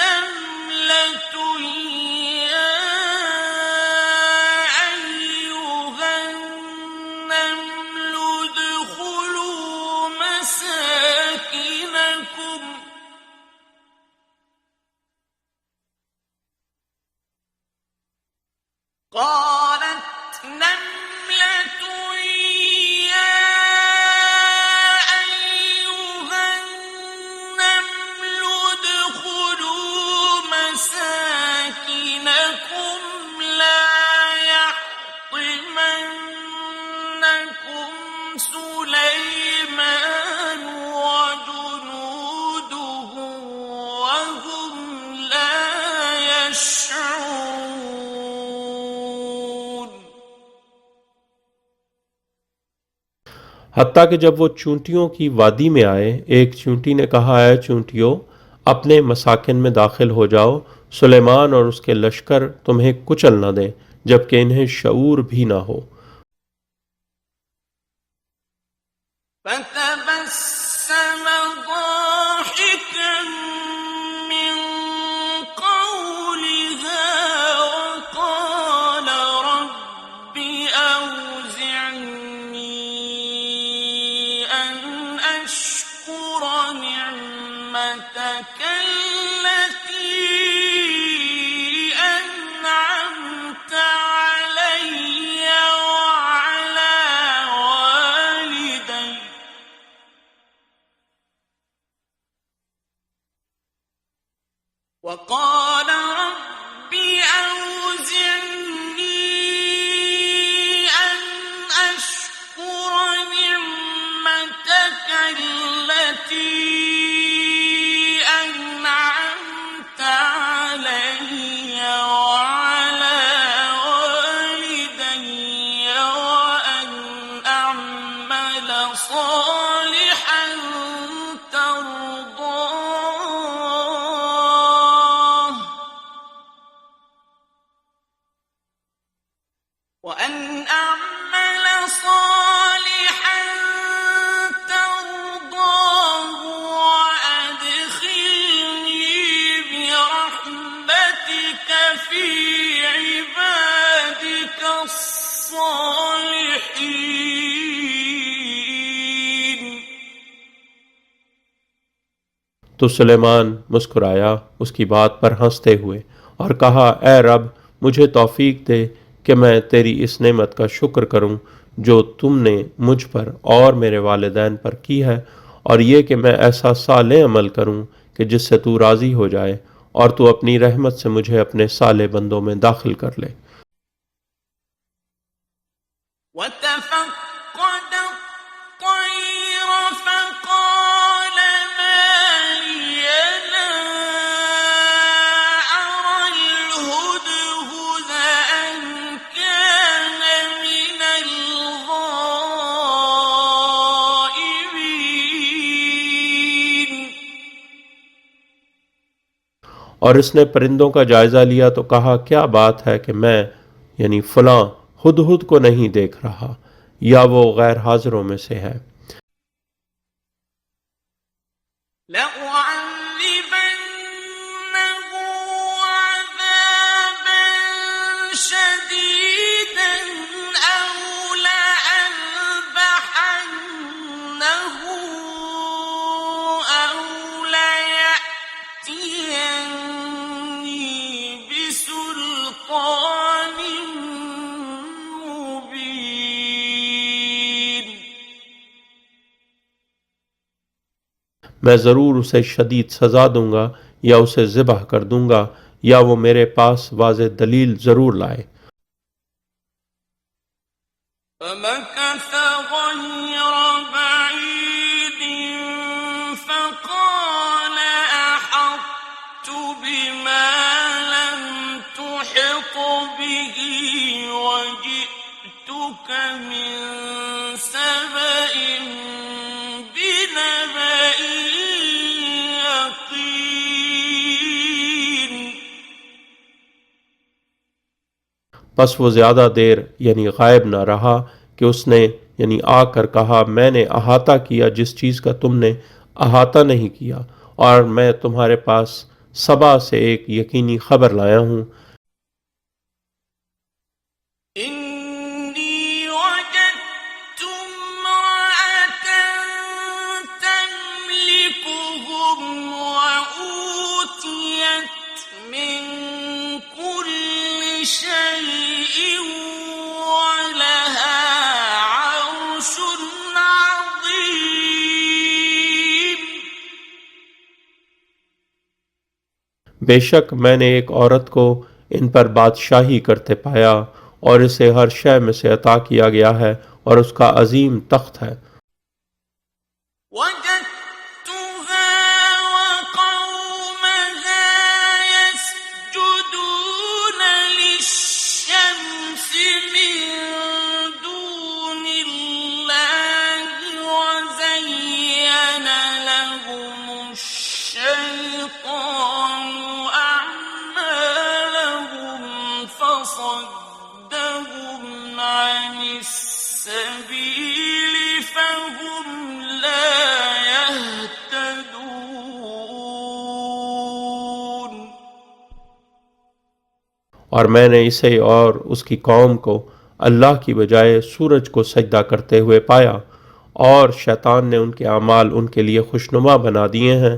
نَمْلَةٌ يَا أَيُّهَا النَّمْلُ ادْخُلُوا مَسَاكِنَكُمْ لَا يَحْطِمَنَّكُمْ سُلَيْمَانُ وَجُنُودُهُ وَهُمْ لَا يَشْعُرُونَ۔ حتیٰ کہ جب وہ چونٹیوں کی وادی میں آئے، ایک چونٹی نے کہا اے چونٹیوں، اپنے مساکن میں داخل ہو جاؤ، سلیمان اور اس کے لشکر تمہیں کچل نہ دیں جبکہ انہیں شعور بھی نہ ہو۔ فَتَبَسَّمَ ضَاحِكًا مِّن قَوْلِهَا وَقَالَ رَبِّ أَوْزِعْنِي أَنْ أَشْكُرَ نِعْمَتَكَ الَّتِي أَنْعَمْتَ عَلَيَّ وَعَلَىٰ وَالِدَيَّ وَقَالَ رَبِّ أَوْزِعْنِي أَنْ أَشْكُرَ نِعْمَتَكَ الَّتِي أَنْعَمْتَ عَلَيَّ وَعَلَىٰ وَالِدَيَّ وَأَنْ أَعْمَلَ صَالِحًا تَرْضَاهُ وَأَدْخِلْنِي بِرَحْمَتِكَ فِي عِبَادِكَ الصَّالِحِينَ۔ تو سلیمان مسکرایا اس کی بات پر ہنستے ہوئے اور کہا اے رب، مجھے توفیق دے کہ میں تیری اس نعمت کا شکر کروں جو تم نے مجھ پر اور میرے والدین پر کی ہے، اور یہ کہ میں ایسا صالح عمل کروں کہ جس سے تو راضی ہو جائے، اور تو اپنی رحمت سے مجھے اپنے صالح بندوں میں داخل کر لے۔ وتفقد الطير فقال ما لي لا أرى الهدهد أم كان من الغائبين۔ اور اس نے پرندوں کا جائزہ لیا تو کہا کیا بات ہے کہ میں یعنی فلاں ہدہد کو نہیں دیکھ رہا، یا وہ غیر حاضروں میں سے ہے۔ لَأُعَذِّبَنَّهُ عَذَابًا شَدِيدًا أَوْ لَأَذْبَحَنَّهُ أَوْ لَيَأْتِيَنِّي بِسُلْطَانٍ مُّبِينٍ۔ میں ضرور اسے شدید سزا دوں گا یا اسے ذبح کر دوں گا، یا وہ میرے پاس واضح دلیل ضرور لائے۔ فمكث غير بعيد فقال أحطت بما لم تحط به وجئتك من سبأ بنبأ يقين۔ پس وہ زیادہ دیر یعنی غائب نہ رہا کہ اس نے یعنی آ کر کہا میں نے احاطہ کیا جس چیز کا تم نے احاطہ نہیں کیا، اور میں تمہارے پاس سبا سے ایک یقینی خبر لایا ہوں۔ إني وجدت امرأة تملكهم وأوتيت من كل شيء ولها عرش عظيم۔ بے شک میں نے ایک عورت کو ان پر بادشاہی کرتے پایا، اور اسے ہر شے میں سے عطا کیا گیا ہے، اور اس کا عظیم تخت ہے۔ وجدتها وقومها يسجدون للشمس من دون الله وزين لهم الشيطان أعمالهم فصدهم عن السبيل فهم لا يهتدون۔ اور میں نے اسے اور اس کی قوم کو اللہ کی بجائے سورج کو سجدہ کرتے ہوئے پایا، اور شیطان نے ان کے اعمال ان کے لیے خوشنما بنا دیے ہیں،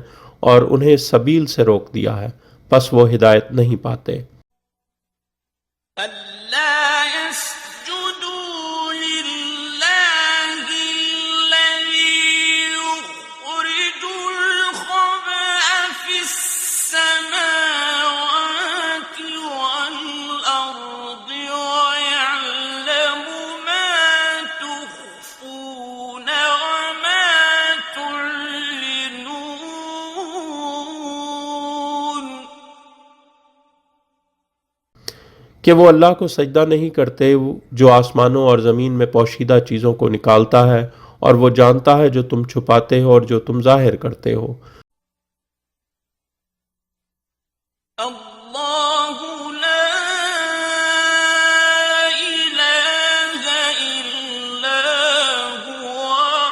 اور انہیں سبیل سے روک دیا ہے، پس وہ ہدایت نہیں پاتے۔ أَلَّا يَسْجُدُوا لِلَّهِ الَّذِي يُخْرِجُ الْخَبْءَ فِي السَّمَاوَاتِ وَالْأَرْضِ وَيَعْلَمُ مَا تُخْفُونَ وَمَا تُعْلِنُونَ۔ کہ وہ اللہ کو سجدہ نہیں کرتے جو آسمانوں اور زمین میں پوشیدہ چیزوں کو نکالتا ہے، اور وہ جانتا ہے جو تم چھپاتے ہو اور جو تم ظاہر کرتے ہو۔ اللہ لا الہ الا هو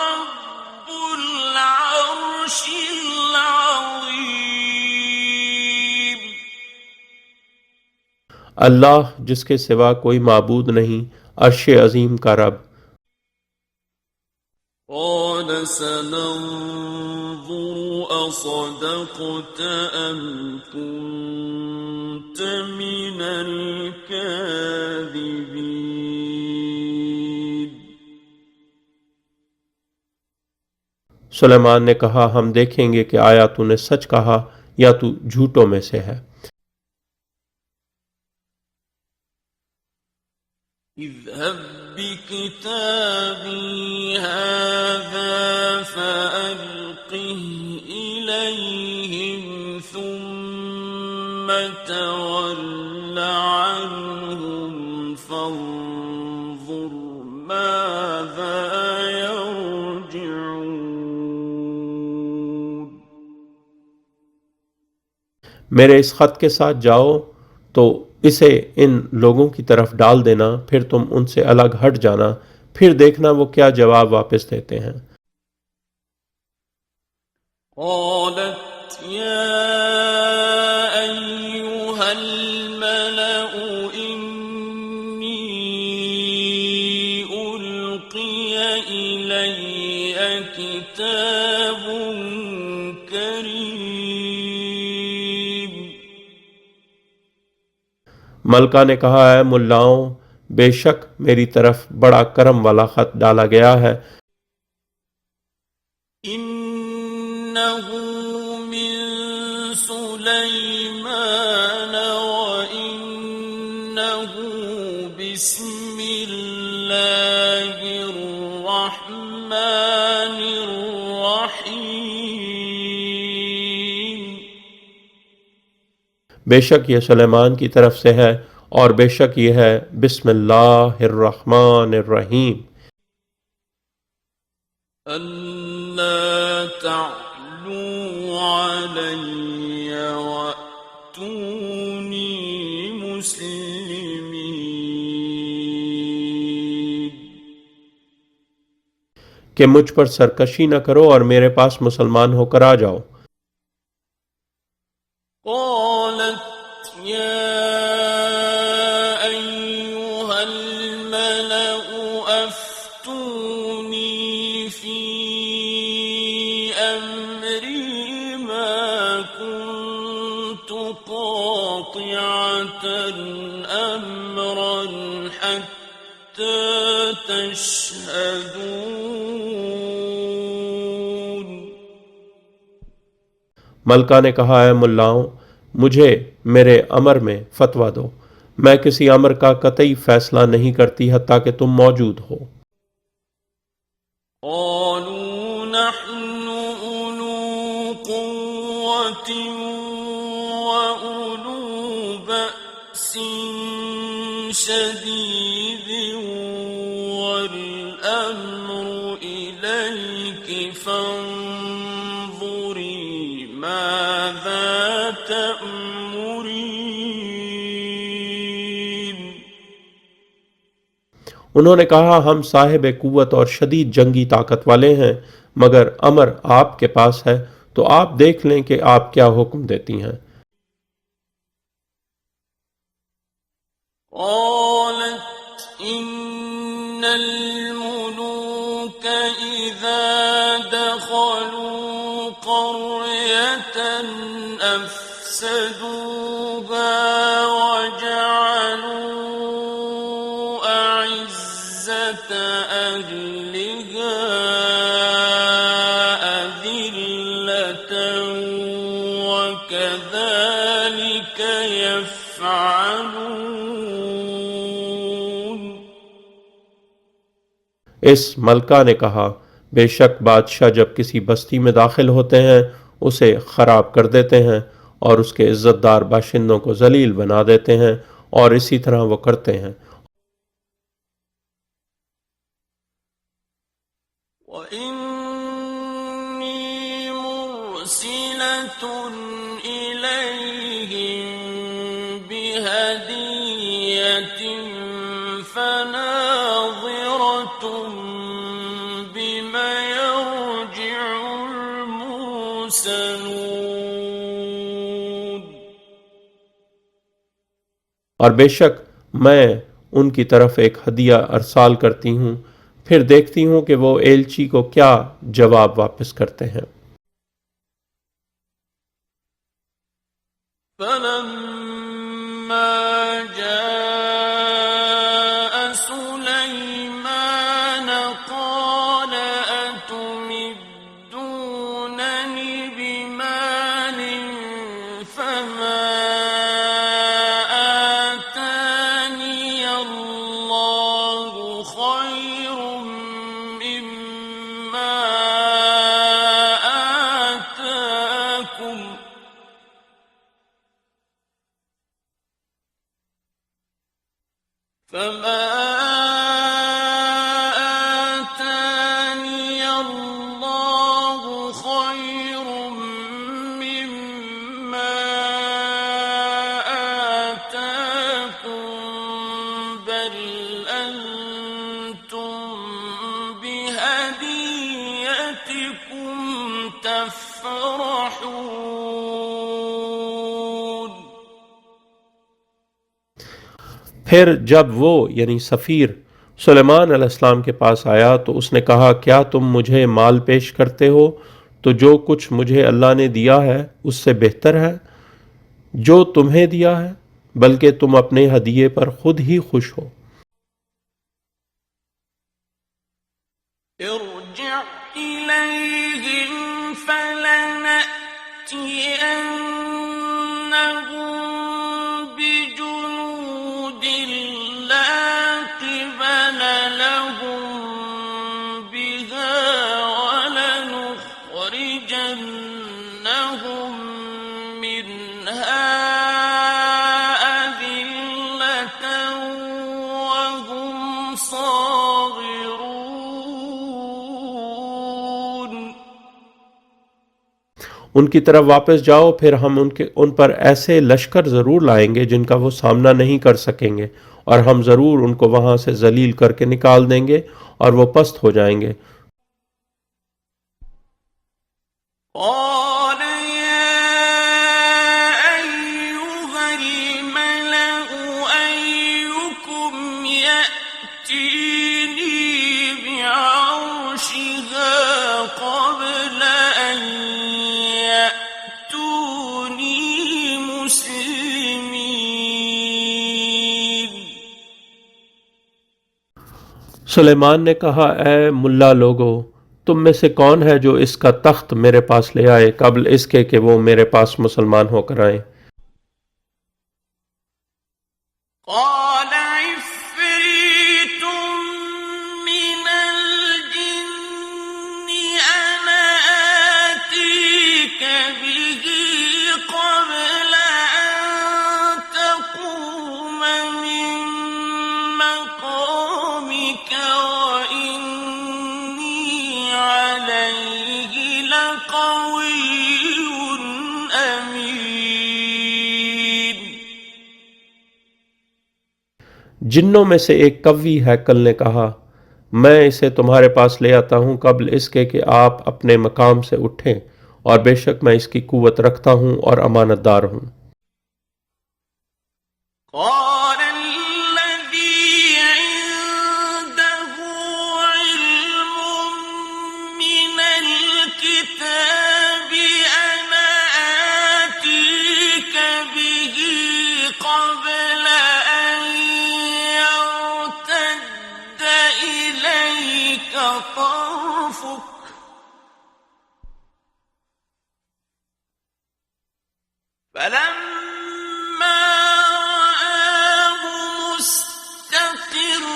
رب العرش العظیم۔ اللہ جس کے سوا کوئی معبود نہیں، عرش عظیم کا رب۔ قال سننظر أصدقت أم كنت من الكاذبين۔ سلیمان نے کہا ہم دیکھیں گے کہ آیا تو نے سچ کہا یا تو جھوٹوں میں سے ہے۔ اذهب بكتابي هذا فألقه إليهم ثم تول عنهم فانظر ماذا يرجعون۔ میرے اس خط کے ساتھ جاؤ تو اسے ان لوگوں کی طرف ڈال دینا، پھر تم ان سے الگ ہٹ جانا، پھر دیکھنا وہ کیا جواب واپس دیتے ہیں۔ قالت يا أيها الملأ إني ألقي إلي كتاب كريم۔ ملکہ نے کہا اے ملاؤں، بے شک میری طرف بڑا کرم والا خط ڈالا گیا ہے۔ إنه من سليمان وإنه بسم الله الرحمن الرحيم۔ بے شک یہ سلیمان کی طرف سے ہے اور بے شک یہ ہے بسم اللہ الرحمن الرحیم۔ أَلَّا تَعْلُوا عَلَيَّ وَأْتُونِي مُسْلِمِينَ۔ کہ مجھ پر سرکشی نہ کرو اور میرے پاس مسلمان ہو کر آ جاؤ۔ قالت يا أيها الملأ أفتوني في أمري ما كنت قاطعة أمرا حتى تشهدون۔ ملکہ نے کہا اے ملاؤں، مجھے میرے امر میں فتویٰ دو، میں کسی امر کا قطعی فیصلہ نہیں کرتی حتیٰ کہ تم موجود ہو۔ قالوا نحن أولو قوة وأولو بأس شديد والأمر إليك فانظري ماذا تأمرين۔ انہوں نے کہا ہم صاحب قوت اور شدید جنگی طاقت والے ہیں، مگر امر آپ کے پاس ہے تو آپ دیکھ لیں کہ آپ کیا حکم دیتی ہیں۔ قالت إن الملوك إذا دخلوا قرية أفسدوها وجعلوا أعزة أهلها أذلة وكذلك يفعلون۔ اس ملکہ نے کہا بے شک بادشاہ جب کسی بستی میں داخل ہوتے ہیں اسے خراب کر دیتے ہیں اور اس کے عزت دار باشندوں کو ذلیل بنا دیتے ہیں، اور اسی طرح وہ کرتے ہیں۔ وَإِنِّي مُرْسِلَةٌ إِلَيْهِمْ بِهَدِيَّةٍ فَنَاظِرَةٌ بِمَ يَرْجِعُ الْمُرْسَلُونَ۔ اور بے شک میں ان کی طرف ایک ہدیہ ارسال کرتی ہوں، پھر دیکھتی ہوں کہ وہ ایلچی کو کیا جواب واپس کرتے ہیں۔ فَلَمَّا جَاءَ سُلَيْمَانَ قَالَ أَتُمِدُّونَنِي فما آتاني الله خير مما آتاكم بل أنتم بهديتكم تفرحون۔ پھر جب وہ یعنی سفیر سلیمان علیہ السلام کے پاس آیا تو اس نے کہا کیا تم مجھے مال پیش کرتے ہو تو جو کچھ مجھے اللہ نے دیا ہے اس سے بہتر ہے جو تمہیں دیا ہے، بلکہ تم اپنے ہدیے پر خود ہی خوش ہو۔ ارجع إليهم فلنأتينهم بجنود لا قبل لهم بها ولنخرجنهم منها أذلة وهم صاغرون۔ ان کی طرف واپس جاؤ، پھر ہم ان پر ایسے لشکر ضرور لائیں گے جن کا وہ سامنا نہیں کر سکیں گے، اور ہم ضرور ان کو وہاں سے ذلیل کر کے نکال دیں گے اور وہ پست ہو جائیں گے۔ قال يا أيها الملأ أيكم يأتيني بعرشها قبل أن يأتوني مسلمين۔ سلیمان نے کہا اے ملا لوگو، تم میں سے کون ہے جو اس کا تخت میرے پاس لے آئے قبل اس کے کہ وہ میرے پاس مسلمان ہو کر آئیں؟ قال عفريت من الجن أنا آتيك به قبل أن تقوم من مقامك وإني عليه لقوي أمين۔ جنوں میں سے ایک قوی ہیکل نے کہا میں اسے تمہارے پاس لے آتا ہوں قبل اس کے کہ آپ اپنے مقام سے اٹھیں، اور بے شک میں اس کی قوت رکھتا ہوں اور امانت دار ہوں۔ قال الذي عنده علم من الكتاب أنا آتيك به قبل أن يرتد إليك طرفك فلما رآه مستقرا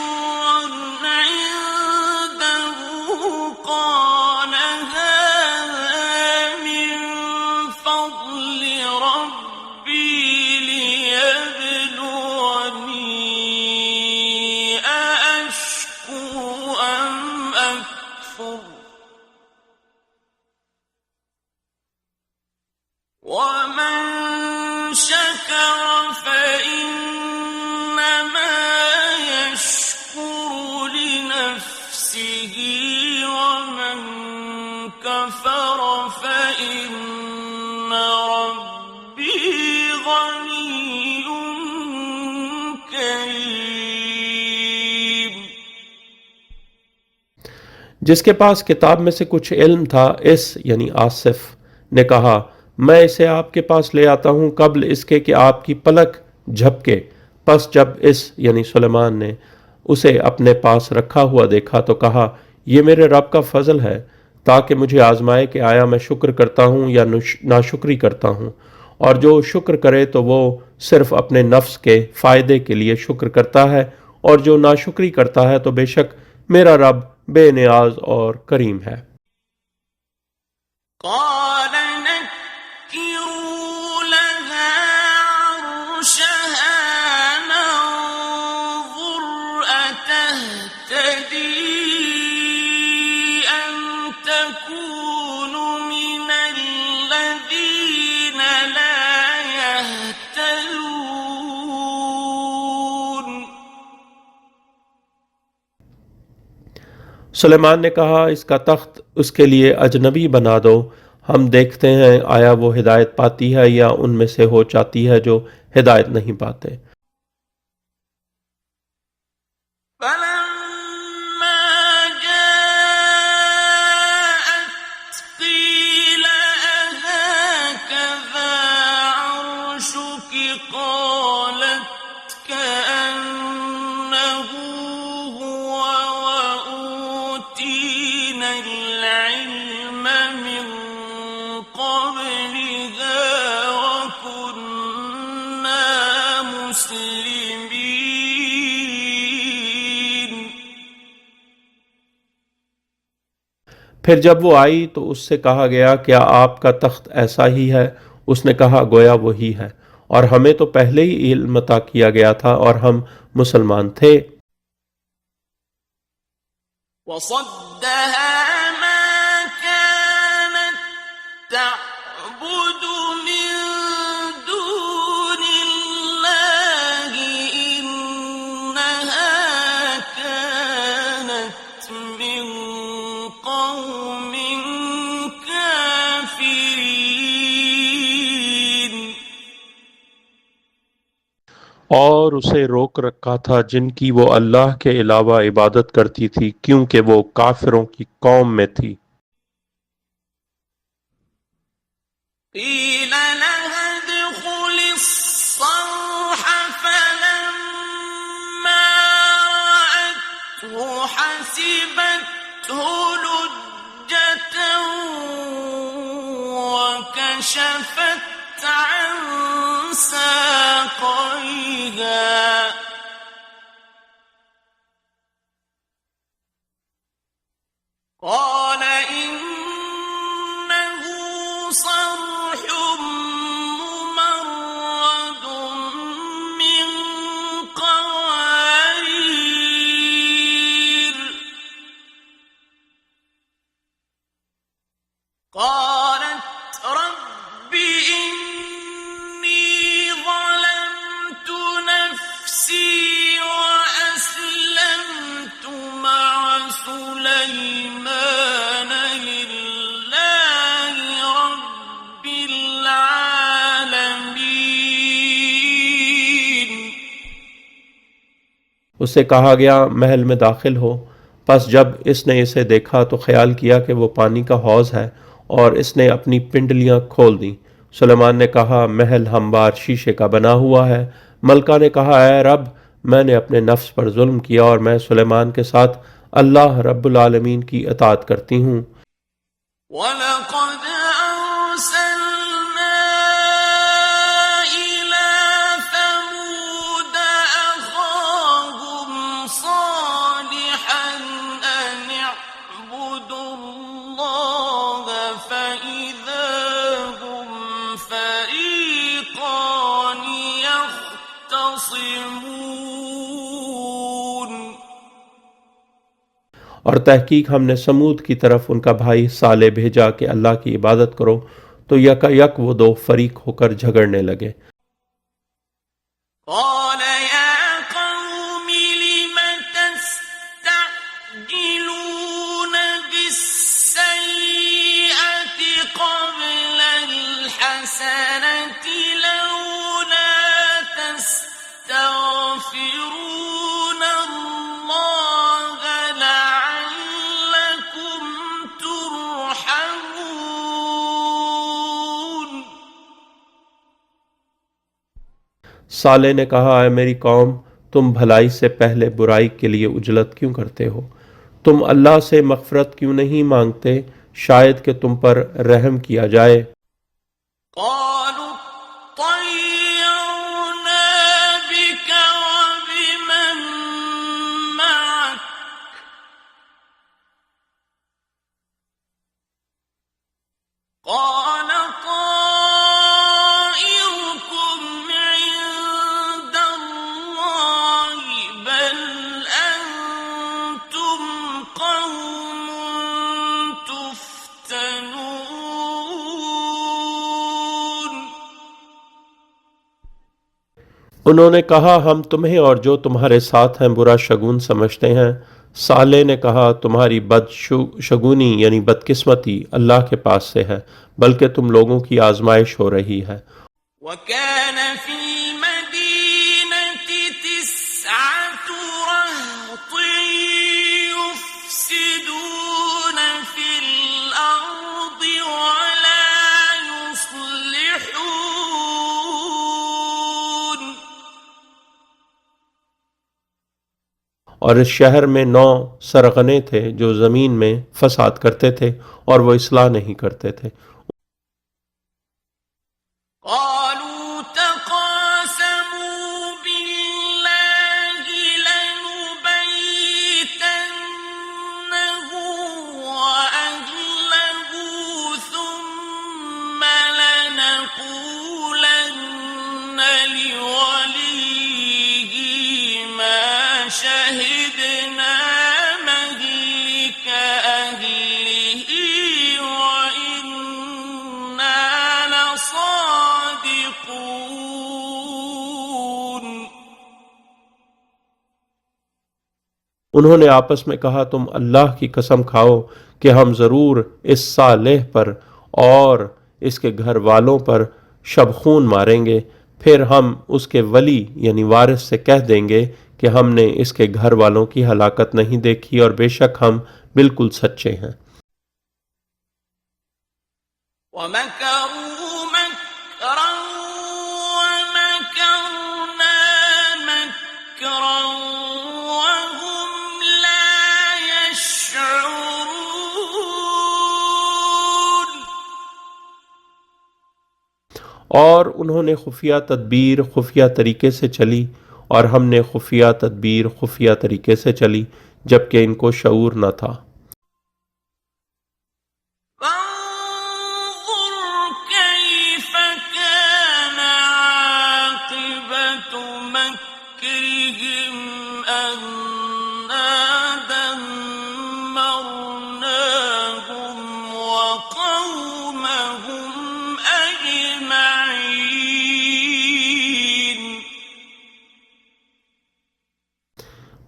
عنده قال هذا من فضل ربي ليبلوني أأشكر أم أكفر ومن شكر فإنما يشكر لنفسه ومن كفر فإن ربي غني كريم۔ جس کے پاس کتاب میں سے کچھ علم تھا اس یعنی آصف نے کہا میں اسے آپ کے پاس لے آتا ہوں قبل اس کے کہ آپ کی پلک جھپکے۔ پس جب اس یعنی سلیمان نے اسے اپنے پاس رکھا ہوا دیکھا تو کہا یہ میرے رب کا فضل ہے تاکہ مجھے آزمائے کہ آیا میں شکر کرتا ہوں یا ناشکری کرتا ہوں، اور جو شکر کرے تو وہ صرف اپنے نفس کے فائدے کے لیے شکر کرتا ہے، اور جو ناشکری کرتا ہے تو بے شک میرا رب بے نیاز اور کریم ہے۔ قال نكروا لها عرشها ننظر سلیمان نے کہا اس کا تخت اس کے لیے اجنبی بنا دو، ہم دیکھتے ہیں آیا وہ ہدایت پاتی ہے یا ان میں سے ہو جاتی ہے جو ہدایت نہیں پاتے۔ فلما جاءت قيل أهكذا عرشك قالت كأنه هو وأوتينا العلم من قبلها وكنا مسلمين۔ پھر جب وہ آئی تو اس سے کہا گیا کیا آپ کا تخت ایسا ہی ہے؟ اس نے کہا گویا وہی ہے، اور ہمیں تو پہلے ہی علم عطا کیا گیا تھا اور ہم مسلمان تھے۔ وصدها ما كانت تعبد من دون الله إنها كانت من قوم كافرين۔ اور اسے روک رکھا تھا جن کی وہ اللہ کے علاوہ عبادت کرتی تھی کیونکہ وہ کافروں کی قوم میں تھی۔ قيل لها ادخل الصرح فلما رأته حسبته لجة وكشفت عن ساقيها قال إنه صرح ممرد من قوارير قالت رب إني ظلمت نفسي وأسلمت مع سليمان لله رب العالمين۔ اسے کہا گیا محل میں داخل ہو، پس جب اس نے اسے دیکھا تو خیال کیا کہ وہ پانی کا حوض ہے اور اس نے اپنی پنڈلیاں کھول دیں۔ سلیمان نے کہا محل ہموار شیشے کا بنا ہوا ہے۔ ملکہ نے کہا اے رب، میں نے اپنے نفس پر ظلم کیا اور میں سلیمان کے ساتھ اللہ رب العالمین کی اطاعت کرتی ہوں۔ وَلَقَدْ أَرْسَلْنَا إِلَى ثَمُودَ أَخَاهُمْ صَالِحًا أَنِ اعْبُدُوا اللَّهَ فَإِذَا هُمْ فَرِيقَانِ يَخْتَصِمُونَ۔ اور تحقیق ہم نے سمود کی طرف ان کا بھائی صالح بھیجا کہ اللہ کی عبادت کرو، تو یکا یک وہ دو فریق ہو کر جھگڑنے لگے۔ قال يا قوم لم تستعجلون بالسيئة قبل الحسنة لولا تستغفرون الله لعلكم ترحمون۔ صالح نے کہا اے میری قوم، تم بھلائی سے پہلے برائی کے لیے عجلت کیوں کرتے ہو؟ تم اللہ سے مغفرت کیوں نہیں مانگتے شاید کہ تم پر رحم کیا جائے۔ قالوا اطيرنا بك وبمن معك قال طائركم عند الله بل أنتم قوم تفتنون۔ انہوں نے کہا ہم تمہیں اور جو تمہارے ساتھ ہیں برا شگون سمجھتے ہیں، صالح نے کہا تمہاری شگونی یعنی بدقسمتی اللہ کے پاس سے ہے، بلکہ تم لوگوں کی آزمائش ہو رہی ہے۔ وكان في المدينة 9 رهط يفسدون في الأرض ولا يصلحون اور اس شہر میں 9 سرغنے تھے جو زمین میں فساد کرتے تھے اور وہ اصلاح نہیں کرتے تھے۔ قالوا تقاسموا بالله لنبيتنه وأهله ثم لنقولن لوليه ما شهدنا مهلك أهله وإنا لصادقون انہوں نے آپس میں کہا تم اللہ کی قسم کھاؤ کہ ہم ضرور اس صالح پر اور اس کے گھر والوں پر شبخون ماریں گے، پھر ہم اس کے ولی یعنی وارث سے کہہ دیں گے کہ ہم نے اس کے گھر والوں کی ہلاکت نہیں دیکھی اور بے شک ہم بالکل سچے ہیں۔ وَمَكَرُوا مَكْرًا وَمَكَرْنَا مَكْرًا وَهُمْ لَا يَشْعُرُونَ اور انہوں نے خفیہ تدبیر خفیہ طریقے سے چلی اور ہم نے خفیہ تدبیر خفیہ طریقے سے چلی جبکہ ان کو شعور نہ تھا۔ فانظر كيف كان عاقبة مكرهم أنا دمرناهم وقومهم أجمعين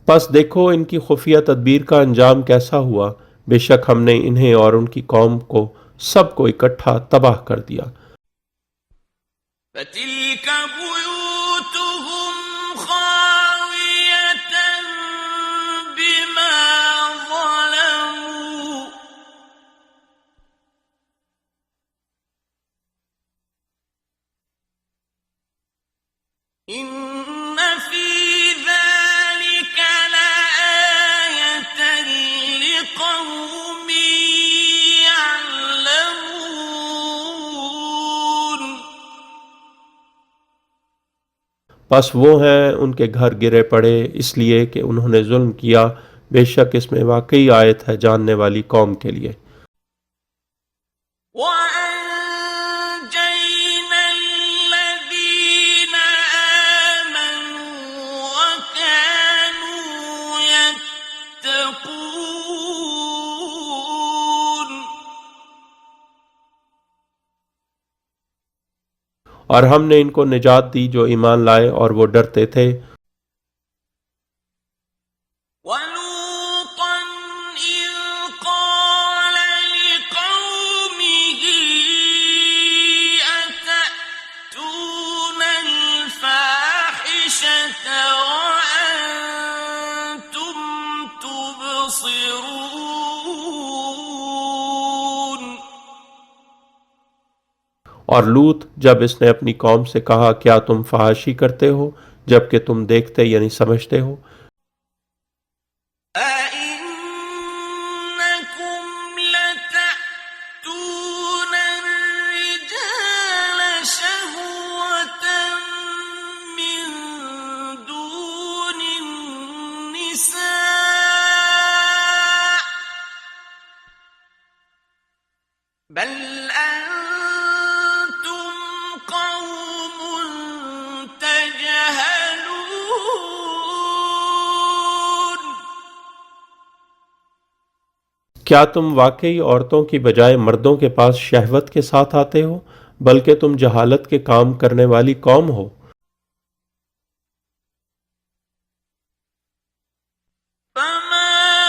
پس دیکھو ان کی خفیہ تدبیر کا انجام کیسا ہوا، بے شک ہم نے انہیں اور ان کی قوم کو سب کو اکٹھا تباہ کر دیا۔ فتلك بيوتهم خاوية بما ظلموا إن في ذلك لآية لقوم يعلمون بس وہ ہیں ان کے گھر گرے پڑے اس لیے کہ انہوں نے ظلم کیا، بے شک اس میں واقعی آیت ہے جاننے والی قوم کے لیے۔ وَأَنجَيْنَا الَّذِينَ آمَنُوا وَكَانُوا يَتَّقُونَ اور ہم نے ان کو نجات دی جو ایمان لائے اور وہ ڈرتے تھے۔ وَلُوطًا إِذْ قَالَ لِقَوْمِهِ أَتَأْتُونَ الْفَاحِشَةَ وَأَنْتُمْ تُبْصِرُونَ اور لوط جب اس نے اپنی قوم سے کہا کیا تم فحاشی کرتے ہو جبکہ تم دیکھتے یعنی سمجھتے ہو؟ أَإِنَّكُمْ لَتَأْتُونَ الرِّجَالَ شَهْوَةً مِّن دُونِ النِّسَاءِ بَلْ أَنْتُمْ قَوْمٌ تَجْهَلُونَ کیا تم واقعی عورتوں کی بجائے مردوں کے پاس شہوت کے ساتھ آتے ہو، بلکہ تم جہالت کے کام کرنے والی قوم ہو۔ فَمَا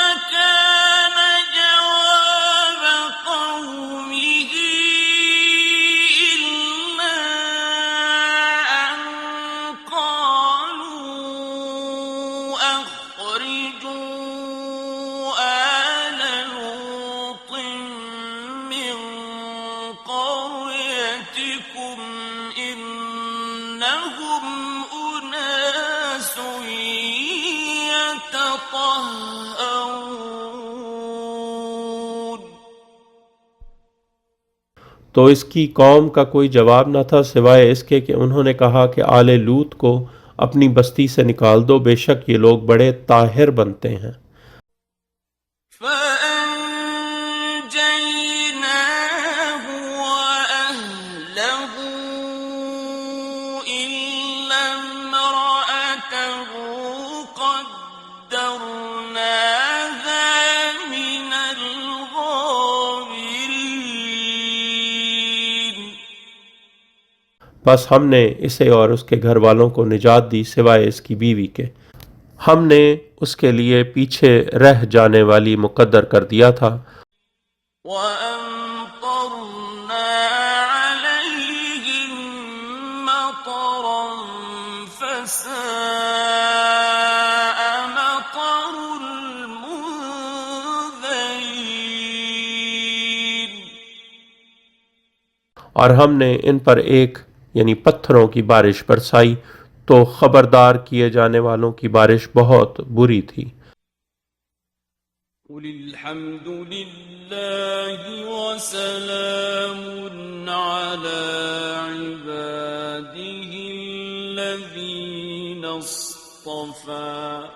تو اس کی قوم کا کوئی جواب نہ تھا سوائے اس کے کہ انہوں نے کہا کہ آل لوط کو اپنی بستی سے نکال دو، بے شک یہ لوگ بڑے طاہر بنتے ہیں۔ فَأَنجَيْنَاهُ وَأَهْلَهُ إِلَّا امْرَأَتَهُ قَدَّرْنَاهَا مِنَ الْغَابِرِينَ۔ بس ہم نے اسے اور اس کے گھر والوں کو نجات دی سوائے اس کی بیوی کے، ہم نے اس کے لیے پیچھے رہ جانے والی مقدر کر دیا تھا۔ وَأَمْطَرْنَا عَلَيْهِم مَّطَرًا فَسَاءَ مَطَرُ الْمُنذَرِينَ۔ اور ہم نے ان پر ایک یعنی پتھروں کی بارش برسائی تو خبردار کیے جانے والوں کی بارش بہت بری تھی۔ قُلِ الْحَمْدُ لِلَّهِ وَسَلَامٌ عَلَى عِبَادِهِ الَّذِينَ اصْطَفَى۔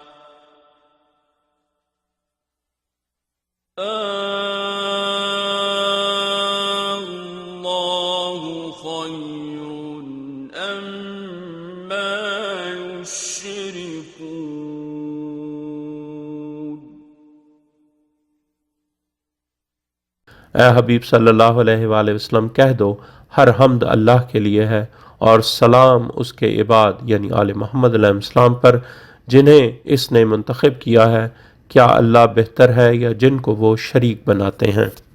اللَّهُ خَيْرٌ أَمَّا يُشْرِكُونَ۔ اے حبیب صلی اللہ علیہ وآلہ وسلم کہہ دو ہر حمد اللہ کے لیے ہے اور سلام اس کے عباد یعنی آل محمد علیہ السلام پر جنہیں اس نے منتخب کیا ہے، کیا اللہ بہتر ہے یا جن کو وہ شریک بناتے ہیں؟